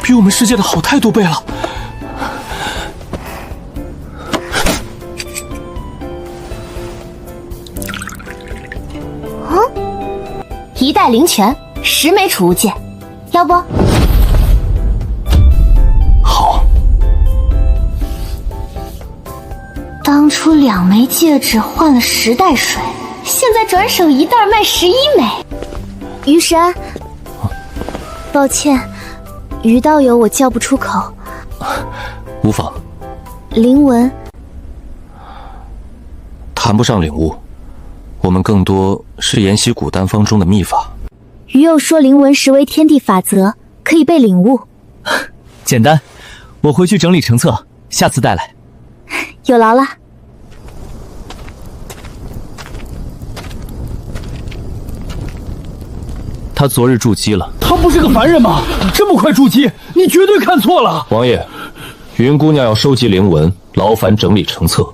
比我们世界的好太多倍了。1袋灵泉，10枚储物戒，要不？好。当初2枚戒指换了10袋水，现在转手1袋卖11枚。于神，抱歉，于道友我叫不出口。无妨。灵纹谈不上领悟，我们更多是研习古丹方中的秘法。于右说灵纹实为天地法则，可以被领悟。简单，我回去整理成册，下次带来。有劳了。他昨日筑基了。他不是个凡人吗？这么快筑基，你绝对看错了。王爷，云姑娘要收集灵纹，劳烦整理成册。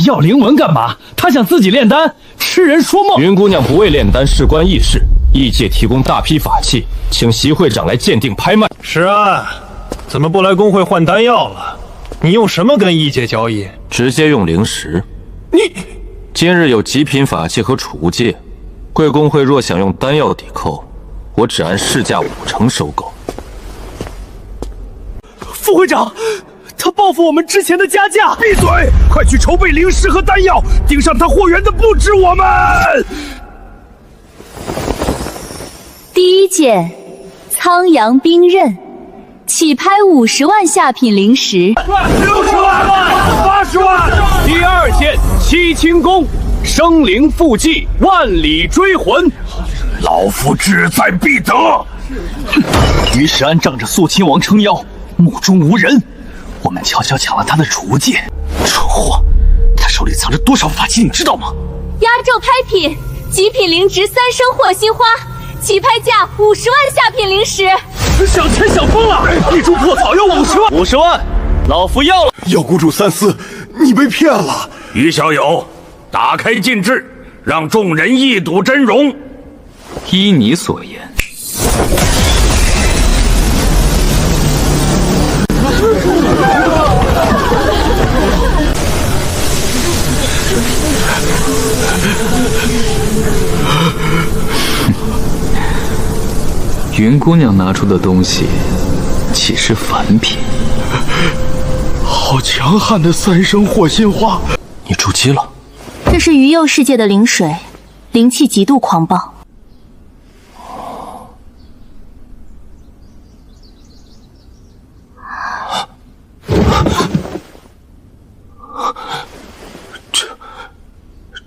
要灵文干嘛？他想自己炼丹，痴人说梦。云姑娘不为炼丹，事关议事。异界提供大批法器，请席会长来鉴定拍卖。石安，怎么不来工会换丹药了？你用什么跟异界交易？直接用灵石。你今日有极品法器和储物戒，贵工会若想用丹药抵扣，我只按市价50%收购。副会长，他报复我们之前的加价！闭嘴！快去筹备灵石和丹药，盯上他货源的不止我们。第一件，苍阳冰刃，起拍50万下品灵石。60万、80万。第二件，七清宫，生灵附祭，万里追魂。老夫志在必得。于石安仗着肃亲王撑腰，目中无人，我们悄悄抢了他的储物戒。蠢货，他手里藏着多少法器，你知道吗？压轴拍品，极品灵植3生火心花，起拍价50万下品灵石。想钱想疯了！一株破草要50万，50万，老夫要了。药谷主三思，你被骗了。于小友，打开禁制，让众人一睹真容。依你所言。云姑娘拿出的东西，岂是凡品？好强悍的3生火心花！你筑基了？这是鱼佑世界的灵水，灵气极度狂暴。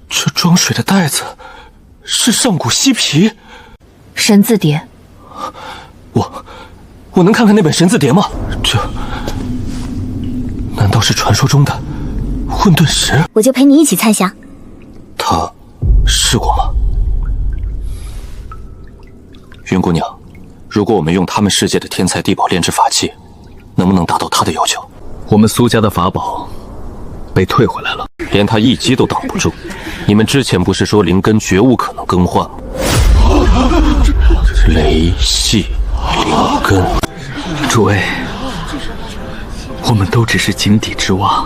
这装水的袋子是上古犀皮神字碟。我能看看那本神字碟吗？这难道是传说中的混沌石？我就陪你一起参详。他试过吗？云姑娘，如果我们用他们世界的天才地宝炼制法器，能不能达到他的要求？我们苏家的法宝被退回来了，连他一击都挡不住。你们之前不是说灵根绝无可能更换吗？雷系灵根，诸位，我们都只是井底之蛙。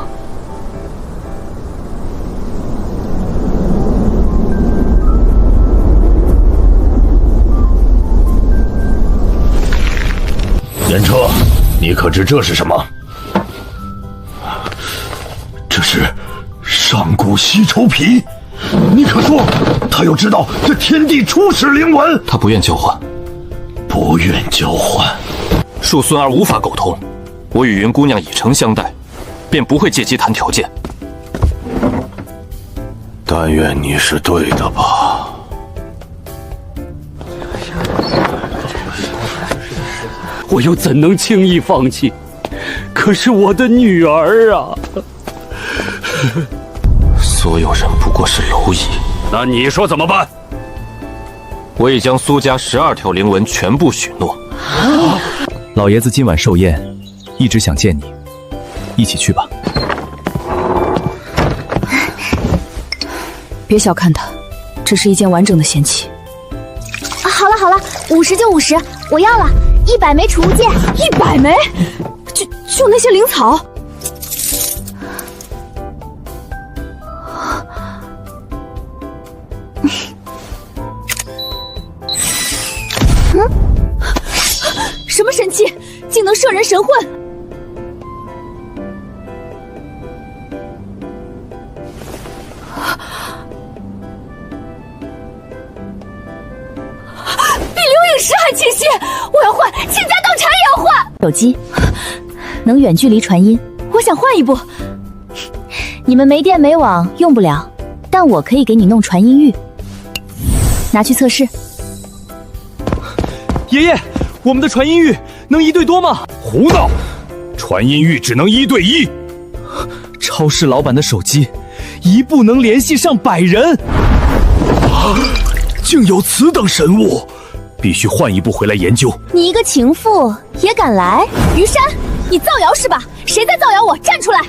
严彻，你可知这是什么？这是上古吸筹皮。你可说他又知道这天地初始灵文？他不愿交换。不愿交换，恕孙儿无法沟通。我与云姑娘以诚相待，便不会借机谈条件。但愿你是对的吧。我又怎能轻易放弃？可是我的女儿啊！所有人不过是蝼蚁。那你说怎么办？我已将苏家12条灵文全部许诺。老爷子今晚寿宴，一直想见你，一起去吧。别小看它，这是一件完整的仙器。好了好了，50就50，我要了100枚储物戒。100枚？就那些灵草？什么神器，竟能摄人神魂？比流影石还清晰！我要换，倾家荡产也要换。手机能远距离传音，我想换一部。你们没电没网用不了，但我可以给你弄传音玉，拿去测试。爷爷，我们的传音玉能1对多吗？胡闹！传音玉只能1对1。超市老板的手机，一部能联系上100人。竟有此等神物，必须换一部回来研究。你一个情妇也敢来？于山，你造谣是吧？谁在造谣我？站出来！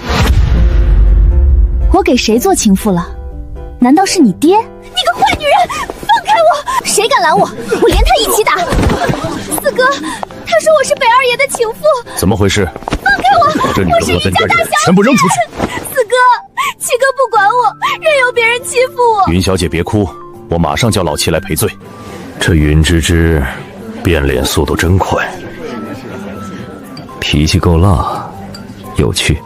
我给谁做情妇了？难道是你爹？你个坏女人，放开我！谁敢拦我，我连他一起打！四哥，他说我是北二爷的情妇。怎么回事？放开我！这女我是余家大小姐，全部扔出去！四哥，七哥不管我，任由别人欺负我。云小姐别哭，我马上叫老七来赔罪。这云芝芝变脸速度真快，脾气够辣，有趣。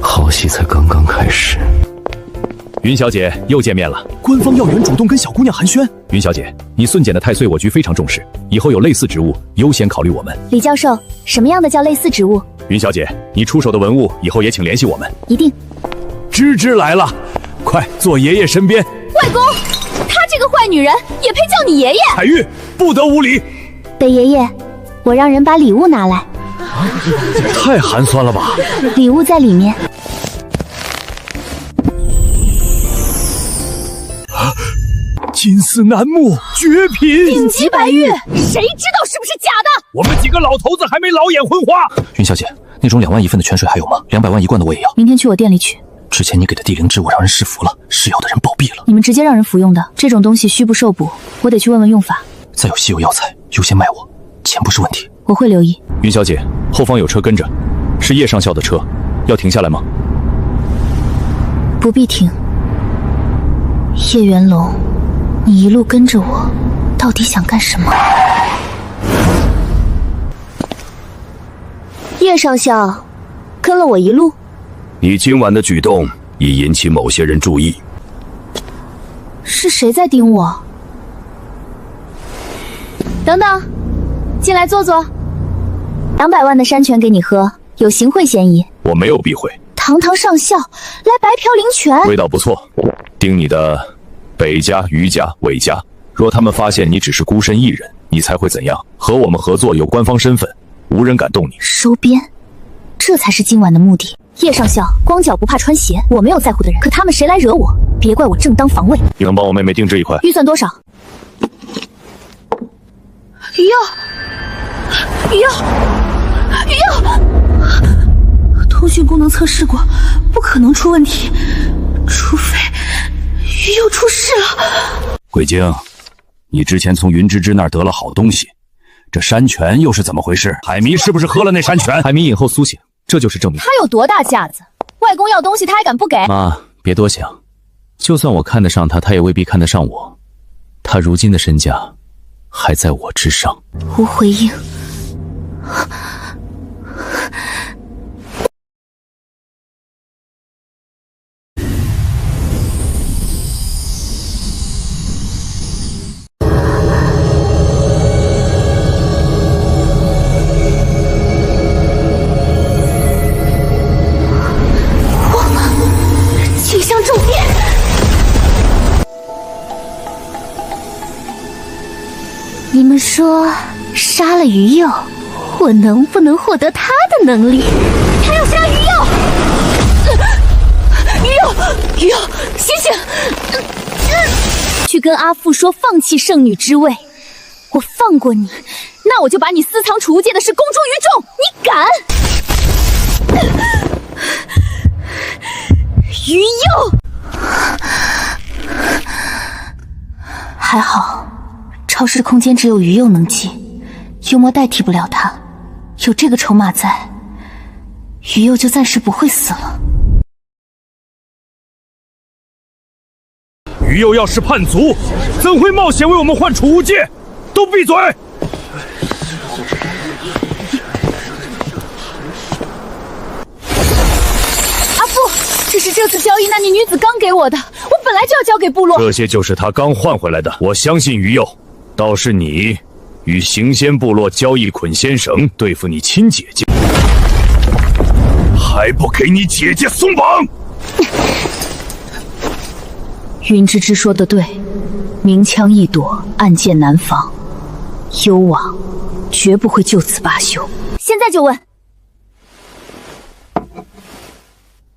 好戏才刚刚开始。云小姐又见面了，官方要员主动跟小姑娘寒暄。云小姐，你孙简的太岁我局非常重视，以后有类似职务优先考虑我们。李教授，什么样的叫类似职务？云小姐，你出手的文物以后也请联系我们。一定。芝芝来了，快坐爷爷身边。外公，她这个坏女人也配叫你爷爷？海玉，不得无礼。北爷爷，我让人把礼物拿来。太寒酸了吧？礼物在里面。金丝楠木绝品，顶级白玉，谁知道是不是假的？我们几个老头子还没老眼昏花。云小姐，那种2万1份的泉水还有吗？200万1罐的我也要。明天去我店里取。之前你给的地灵芝我让人试服了，试药的人暴毙了。你们直接让人服用的，这种东西虚不受补，我得去问问用法。再有稀有药材，优先卖我，钱不是问题。我会留意。云小姐，后方有车跟着，是叶上校的车，要停下来吗？不必停。叶元龙，你一路跟着我，到底想干什么？叶上校，跟了我一路。你今晚的举动已引起某些人注意。是谁在盯我？等等，进来坐坐。200万的山泉给你喝，有行贿嫌疑。我没有避讳。堂堂上校来白嫖灵泉，味道不错。盯你的北家、余家、韦家，若他们发现你只是孤身一人，你才会怎样？和我们合作有官方身份，无人敢动你。收编，这才是今晚的目的。叶上校，光脚不怕穿鞋，我没有在乎的人，可他们谁来惹我，别怪我正当防卫。你能帮我妹妹定制一块？预算多少？余佑，余佑，余佑，通讯功能测试过，不可能出问题，除非余佑出事了。鬼精，你之前从云芝芝那儿得了好东西，这山泉又是怎么回事？海迷是不是喝了那山泉？海迷饮后苏醒，这就是证明。他有多大架子？外公要东西他还敢不给？妈，别多想，就算我看得上他，他也未必看得上我。他如今的身价还在我之上。无回应。景象骤变。你们说杀了余佑，我能不能获得他的能力？他要杀余佑！余佑，醒醒！去跟阿父说放弃圣女之位，我放过你，那我就把你私藏储物界的事公诸于众。你敢？余佑，还好。超市空间只有余佑能进，幽魔代替不了他。有这个筹码在，余佑就暂时不会死了。余佑要是叛族，怎会冒险为我们换储物界？都闭嘴！阿父，这是这次交易那女女子刚给我的，我本来就要交给部落。这些就是他刚换回来的。我相信余佑。倒是你与行仙部落交易捆仙绳，对付你亲姐姐，还不给你姐姐松绑！云芝芝说的对，明枪易躲，暗箭难防，幽王绝不会就此罢休。现在就问，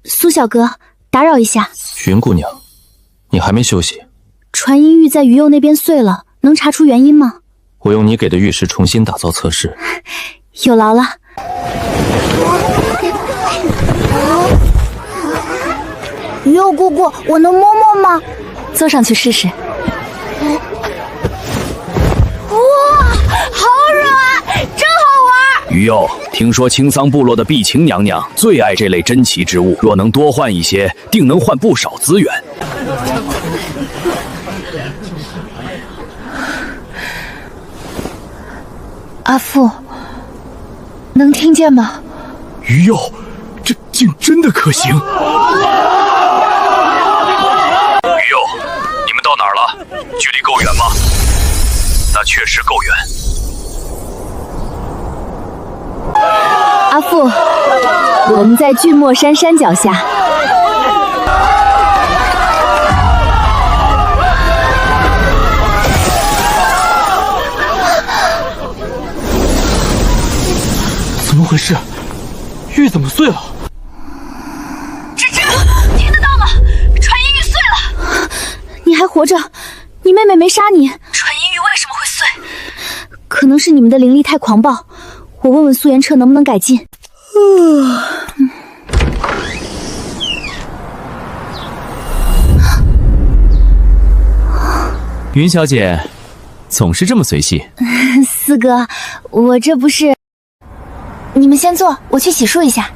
苏小哥，打扰一下。云姑娘，你还没休息？传音玉在余佑那边碎了。能查出原因吗？我用你给的玉石重新打造测试，有劳了。鱼友姑姑，我能摸摸吗？坐上去试试。哇，好软，真好玩！鱼友，听说青桑部落的碧晴娘娘最爱这类珍奇之物，若能多换一些，定能换不少资源。阿父，能听见吗？鱼友，这竟真的可行！鱼友，你们到哪儿了？距离够远吗？那确实够远。阿父，我们在巨墨山山脚下。怎么回事？玉怎么碎了？芝芝，听得到吗？传音玉碎了。你还活着，你妹妹没杀你。传音玉为什么会碎？可能是你们的灵力太狂暴。我问问苏元彻能不能改进。云小姐，总是这么随性。四哥，我这不是……你们先坐，我去洗漱一下。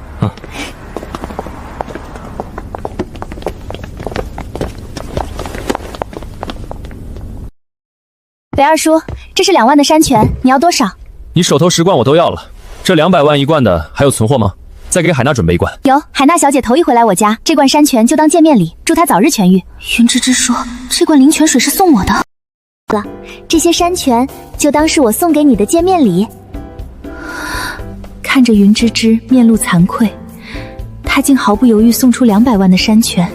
北二叔，这是2万的山泉，你要多少？你手头10罐我都要了，这200万1罐的还有存货吗？再给海娜准备1罐。有，海娜小姐头一回来我家，这罐山泉就当见面礼，祝她早日痊愈。云芝芝说，这罐灵泉水是送我的。了，这些山泉就当是我送给你的见面礼。看着云芝芝面露惭愧，她竟毫不犹豫送出200万的山泉。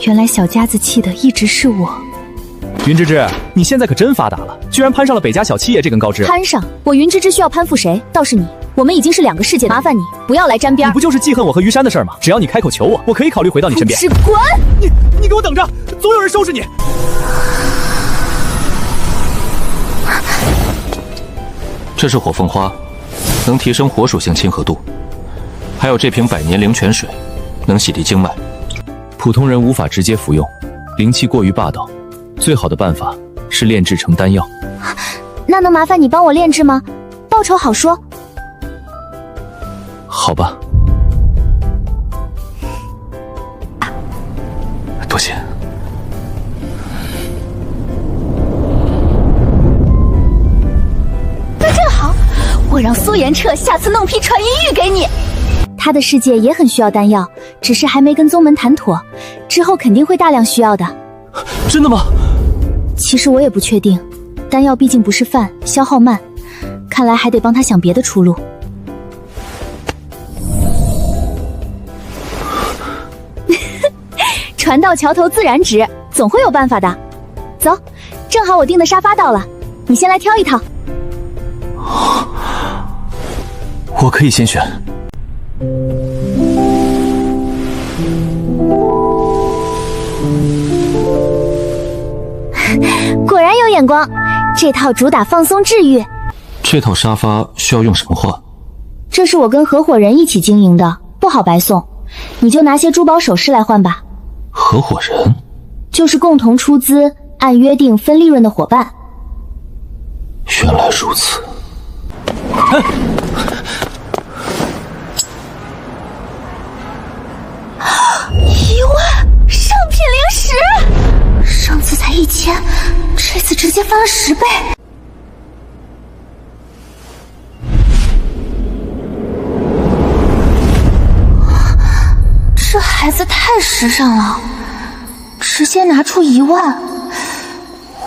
原来小家子气的一直是我。云芝芝，你现在可真发达了，居然攀上了北家小七爷这根高枝。攀上？我云芝芝需要攀附谁？倒是你，我们已经是2个世界的，麻烦你不要来沾边。你不就是记恨我和于山的事吗？只要你开口求我，我可以考虑回到你身边。是滚！你给我等着，总有人收拾你。这是火凤花，能提升火属性亲和度。还有这瓶100年灵泉水，能洗涤经脉。普通人无法直接服用，灵气过于霸道。最好的办法是炼制成丹药。那能麻烦你帮我炼制吗？报酬好说。好吧。多谢。那正好，我让苏元彻下次弄批传音玉给你。他的世界也很需要丹药，只是还没跟宗门谈妥，之后肯定会大量需要的。真的吗？其实我也不确定，丹药毕竟不是饭，消耗慢，看来还得帮他想别的出路。船到桥头自然直，总会有办法的。走，正好我订的沙发到了，你先来挑一套。我可以先选。果然有眼光，这套主打放松治愈。这套沙发需要用什么换？这是我跟合伙人一起经营的，不好白送，你就拿些珠宝首饰来换吧。合伙人？就是共同出资，按约定分利润的伙伴。原来如此。1万，上品灵石，上次才1000，这次直接翻了10倍。这孩子太时尚了，直接拿出1万，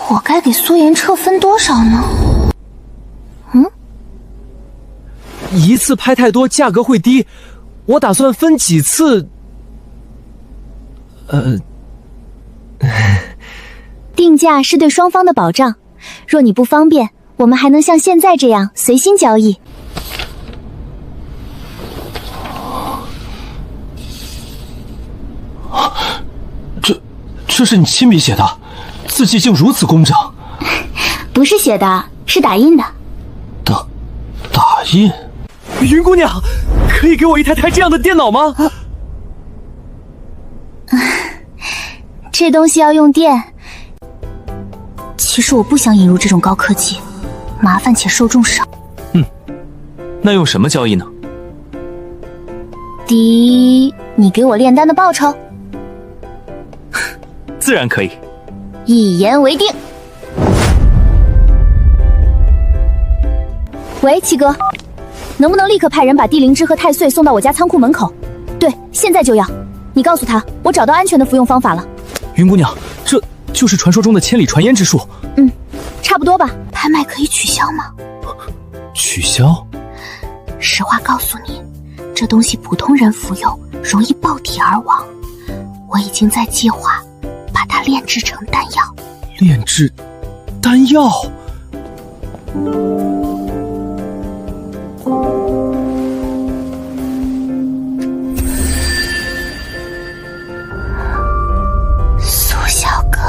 我该给苏元彻分多少呢？一次拍太多，价格会低。我打算分几次。定价是对双方的保障，若你不方便，我们还能像现在这样随心交易。这是你亲笔写的，字迹竟如此工整。不是写的，是打印的。打印？云姑娘，可以给我一台这样的电脑吗？这东西要用电。其实我不想引入这种高科技，麻烦且受众少。那用什么交易呢？第一，你给我炼丹的报酬。自然可以。一言为定。喂，七哥，能不能立刻派人把地灵芝和太岁送到我家仓库门口？对，现在就要。你告诉他，我找到安全的服用方法了。云姑娘，这就是传说中的千里传烟之术。差不多吧。拍卖可以取消吗？取消？实话告诉你，这东西普通人服用容易爆体而亡。我已经在计划把它炼制成丹药。炼制丹药？苏小哥，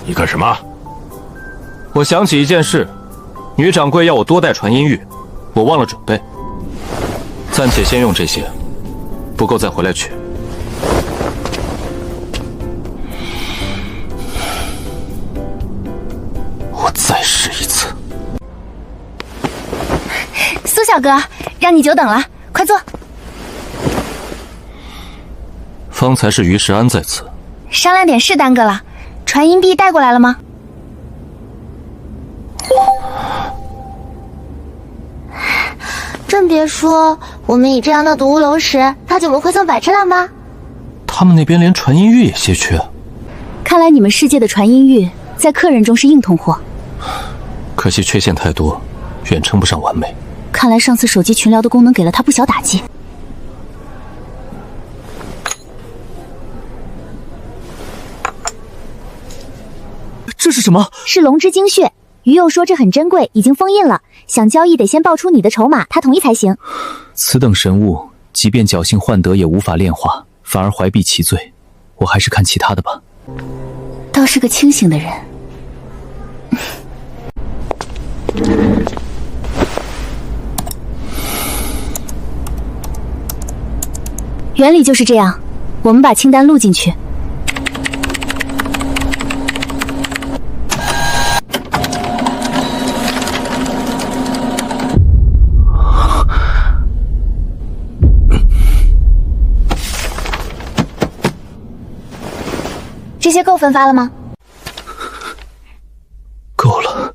你干什么？我想起一件事，女掌柜要我多带传音玉，我忘了准备，暂且先用这些，不够再回来取。我再试一次。苏小哥，让你久等了，快坐。方才是于世安在此，商量点事耽搁了，传音币带过来了吗？真别说，我们以这样的毒物楼石，他怎么会算百吃烂吗？他们那边连传音玉也稀缺，看来你们世界的传音玉在客人中是硬通货。可惜缺陷太多，远称不上完美。看来上次手机群聊的功能给了他不小打击。这是什么？是龙之精血。鱼友说这很珍贵，已经封印了，想交易得先报出你的筹码，他同意才行。此等神物，即便侥幸换得也无法炼化，反而怀璧其罪。我还是看其他的吧。倒是个清醒的人。原理就是这样，我们把清单录进去。这些够分发了吗？够了，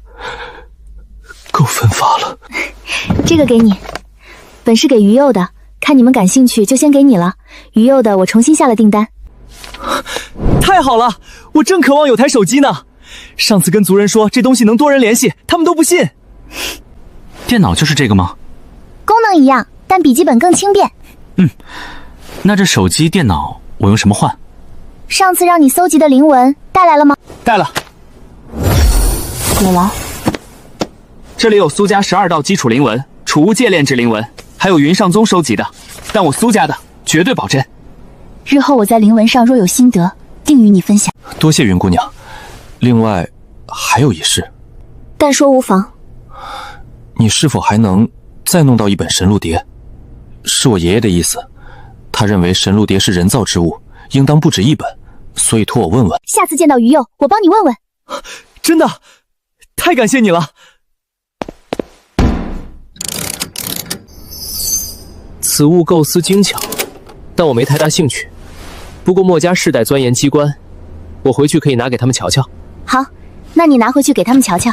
够分发了。这个给你，本是给鱼幼的，看你们感兴趣就先给你了。鱼幼的我重新下了订单。太好了，我正渴望有台手机呢。上次跟族人说这东西能多人联系，他们都不信。电脑就是这个吗？功能一样，但笔记本更轻便。那这手机、电脑我用什么换？上次让你搜集的灵文带来了吗？带了。有了。这里有苏家12道基础灵文、储物界炼制灵文，还有云上宗收集的，但我苏家的绝对保真。日后我在灵文上若有心得，定与你分享。多谢云姑娘。另外还有一事，但说无妨。你是否还能再弄到一本神鹿牒？是我爷爷的意思，他认为神鹿牒是人造之物，应当不止一本，所以托我问问。下次见到鱼幼，我帮你问问。真的，太感谢你了。此物构思精巧，但我没太大兴趣。不过墨家世代钻研机关，我回去可以拿给他们瞧瞧。好，那你拿回去给他们瞧瞧。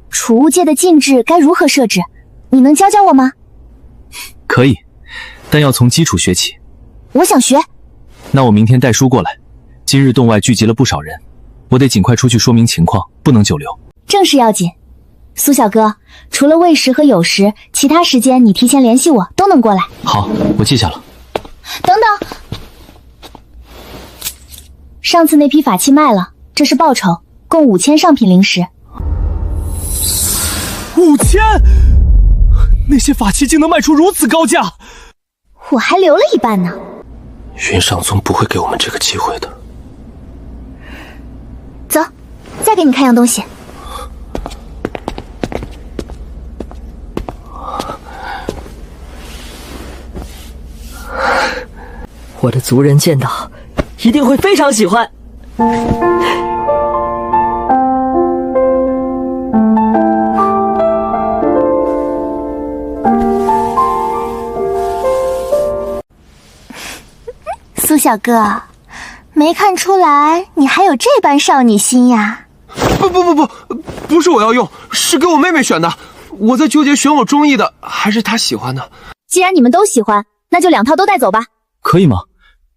储物界的禁制该如何设置？你能教教我吗？可以，但要从基础学起。我想学。那我明天带书过来。今日洞外聚集了不少人，我得尽快出去说明情况，不能久留。正事要紧。苏小哥，除了未时和酉时，其他时间你提前联系我，都能过来。好，我记下了。等等，上次那批法器卖了，这是报酬，共5000上品灵石。5000？那些法器竟能卖出如此高价？我还留了一半呢。云上宗不会给我们这个机会的。走，再给你看样东西。我的族人见到一定会非常喜欢。苏小哥，没看出来你还有这般少女心呀？不是我要用，是给我妹妹选的。我在纠结选我中意的还是她喜欢的。既然你们都喜欢，那就2套都带走吧。可以吗？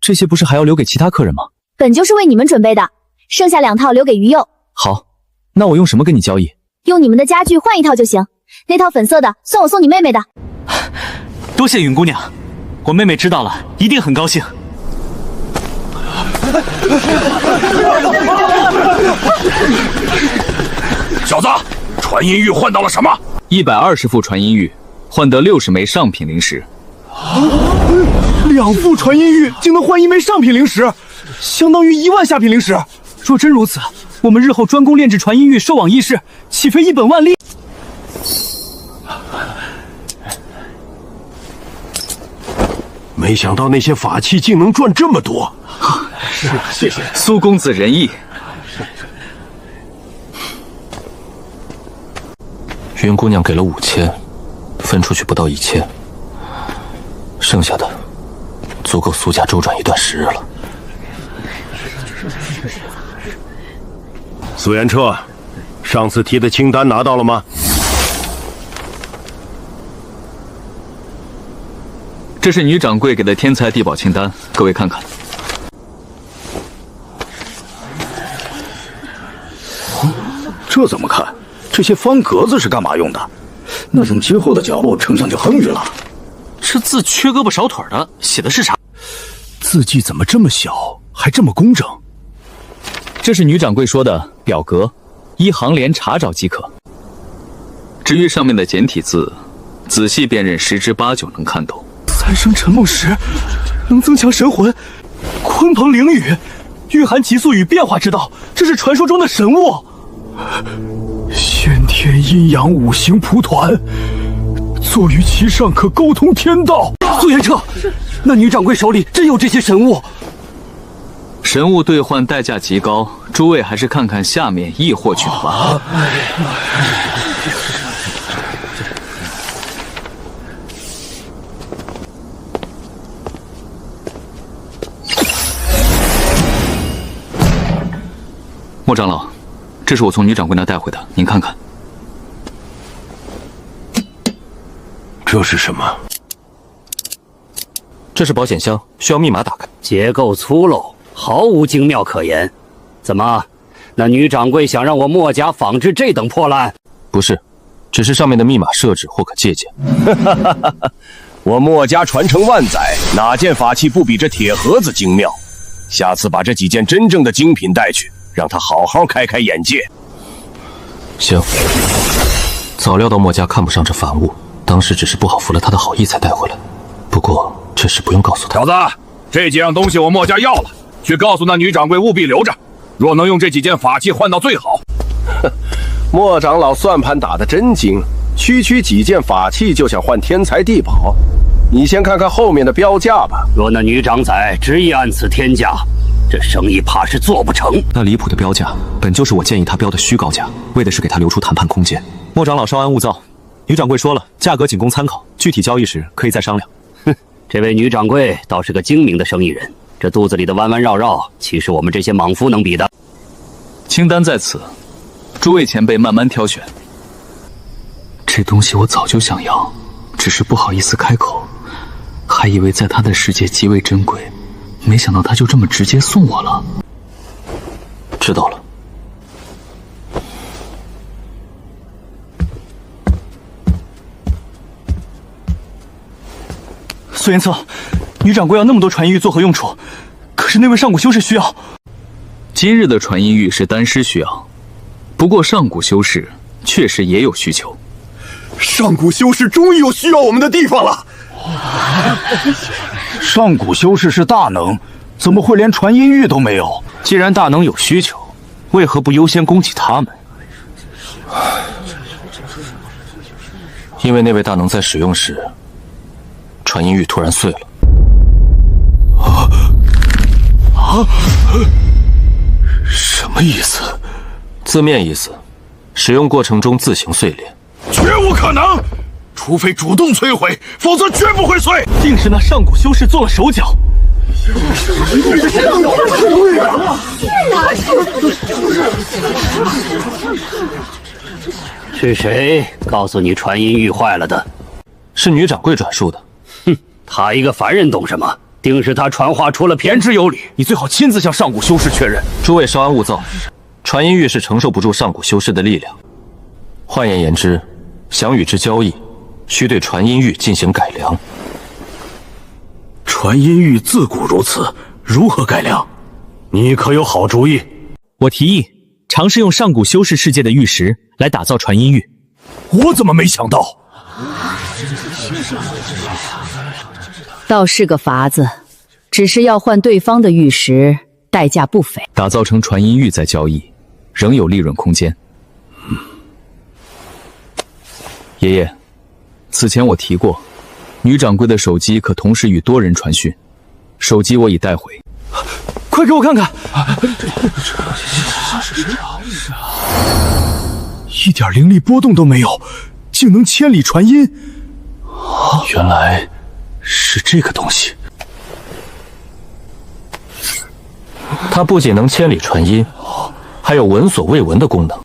这些不是还要留给其他客人吗？本就是为你们准备的，剩下2套留给于佑。好，那我用什么跟你交易？用你们的家具换1套就行。那套粉色的算我送你妹妹的。多谢云姑娘，我妹妹知道了，一定很高兴。小子，传音玉换到了什么？120副传音玉，换得60枚上品灵石。2副传音玉竟能换1枚上品灵石，相当于1万下品灵石。若真如此，我们日后专攻炼制传音玉，收网易事，岂非一本万利？没想到那些法器竟能赚这么多。是，谢谢苏公子仁义。云姑娘给了5000，分出去不到1000，剩下的足够苏家周转一段时日了。苏元彻，上次提的清单拿到了吗？这是女掌柜给的天才地宝清单，各位看看。这怎么看？这些方格子是干嘛用的？那种今后的脚步称上就横余了。这字缺胳膊少腿的，写的是啥？字迹怎么这么小，还这么工整？这是女掌柜说的表格，依行联查找即可。至于上面的简体字，仔细辨认10之8九能看懂。3生沉梦石能增强神魂，鲲鹏灵羽蕴含极速与变化之道，这是传说中的神物。先天阴阳5行蒲团，坐于其上可沟通天道。苏元彻，那女掌柜手里真有这些神物？神物兑换代价极高，诸位还是看看下面易获取吧。莫长老，这是我从女掌柜那带回的，您看看。这是什么？这是保险箱，需要密码打开。结构粗陋，毫无精妙可言。怎么，那女掌柜想让我墨家仿制这等破烂？不是，只是上面的密码设置或可借鉴。我墨家传承万载，哪件法器不比这铁盒子精妙？下次把这几件真正的精品带去，让他好好开开眼界。行，早料到墨家看不上这凡物，当时只是不好服了他的好意才带回来。不过这事不用告诉他。小子，这几样东西我墨家要了，去告诉那女掌柜务必留着。若能用这几件法器换到最好。莫长老算盘打得真精，区几件法器就想换天才地宝。你先看看后面的标价吧。若那女长宰执意按此天价，这生意怕是做不成。那离谱的标价，本就是我建议他标的虚高价，为的是给他留出谈判空间。莫长老稍安勿躁，女掌柜说了，价格仅供参考，具体交易时可以再商量。哼，这位女掌柜倒是个精明的生意人，这肚子里的弯弯绕绕，岂是我们这些莽夫能比的？清单在此，诸位前辈慢慢挑选。这东西我早就想要，只是不好意思开口，还以为在他的世界极为珍贵，没想到他就这么直接送我了。知道了。苏元策，女掌柜要那么多传音玉作何用处？可是那位上古修士需要。今日的传音玉是丹师需要，不过上古修士确实也有需求。上古修士终于有需要我们的地方了。上古修士是大能，怎么会连传音玉都没有？既然大能有需求，为何不优先供给他们？因为那位大能在使用时，传音玉突然碎了。什么意思？字面意思，使用过程中自行碎裂。绝无可能！除非主动摧毁，否则绝不会碎。定是那上古修士做了手脚。是谁告诉你传音玉坏了的？是女掌柜转述的。哼，他一个凡人懂什么？定是他传话出了偏。言之有理，你最好亲自向上古修士确认。诸位稍安勿躁，传音玉是承受不住上古修士的力量。换言之，想与之交易，需对传音玉进行改良。传音玉自古如此，如何改良？你可有好主意？我提议尝试用上古修士世界的玉石来打造传音玉。我怎么没想到？倒是个法子，只是要换对方的玉石，代价不菲。打造成传音玉再交易，仍有利润空间。爷爷，此前我提过，女掌柜的手机可同时与多人传讯，手机我已带回。快给我看看！一点灵力波动都没有，竟能千里传音。原来是这个东西。它不仅能千里传音，还有闻所未闻的功能。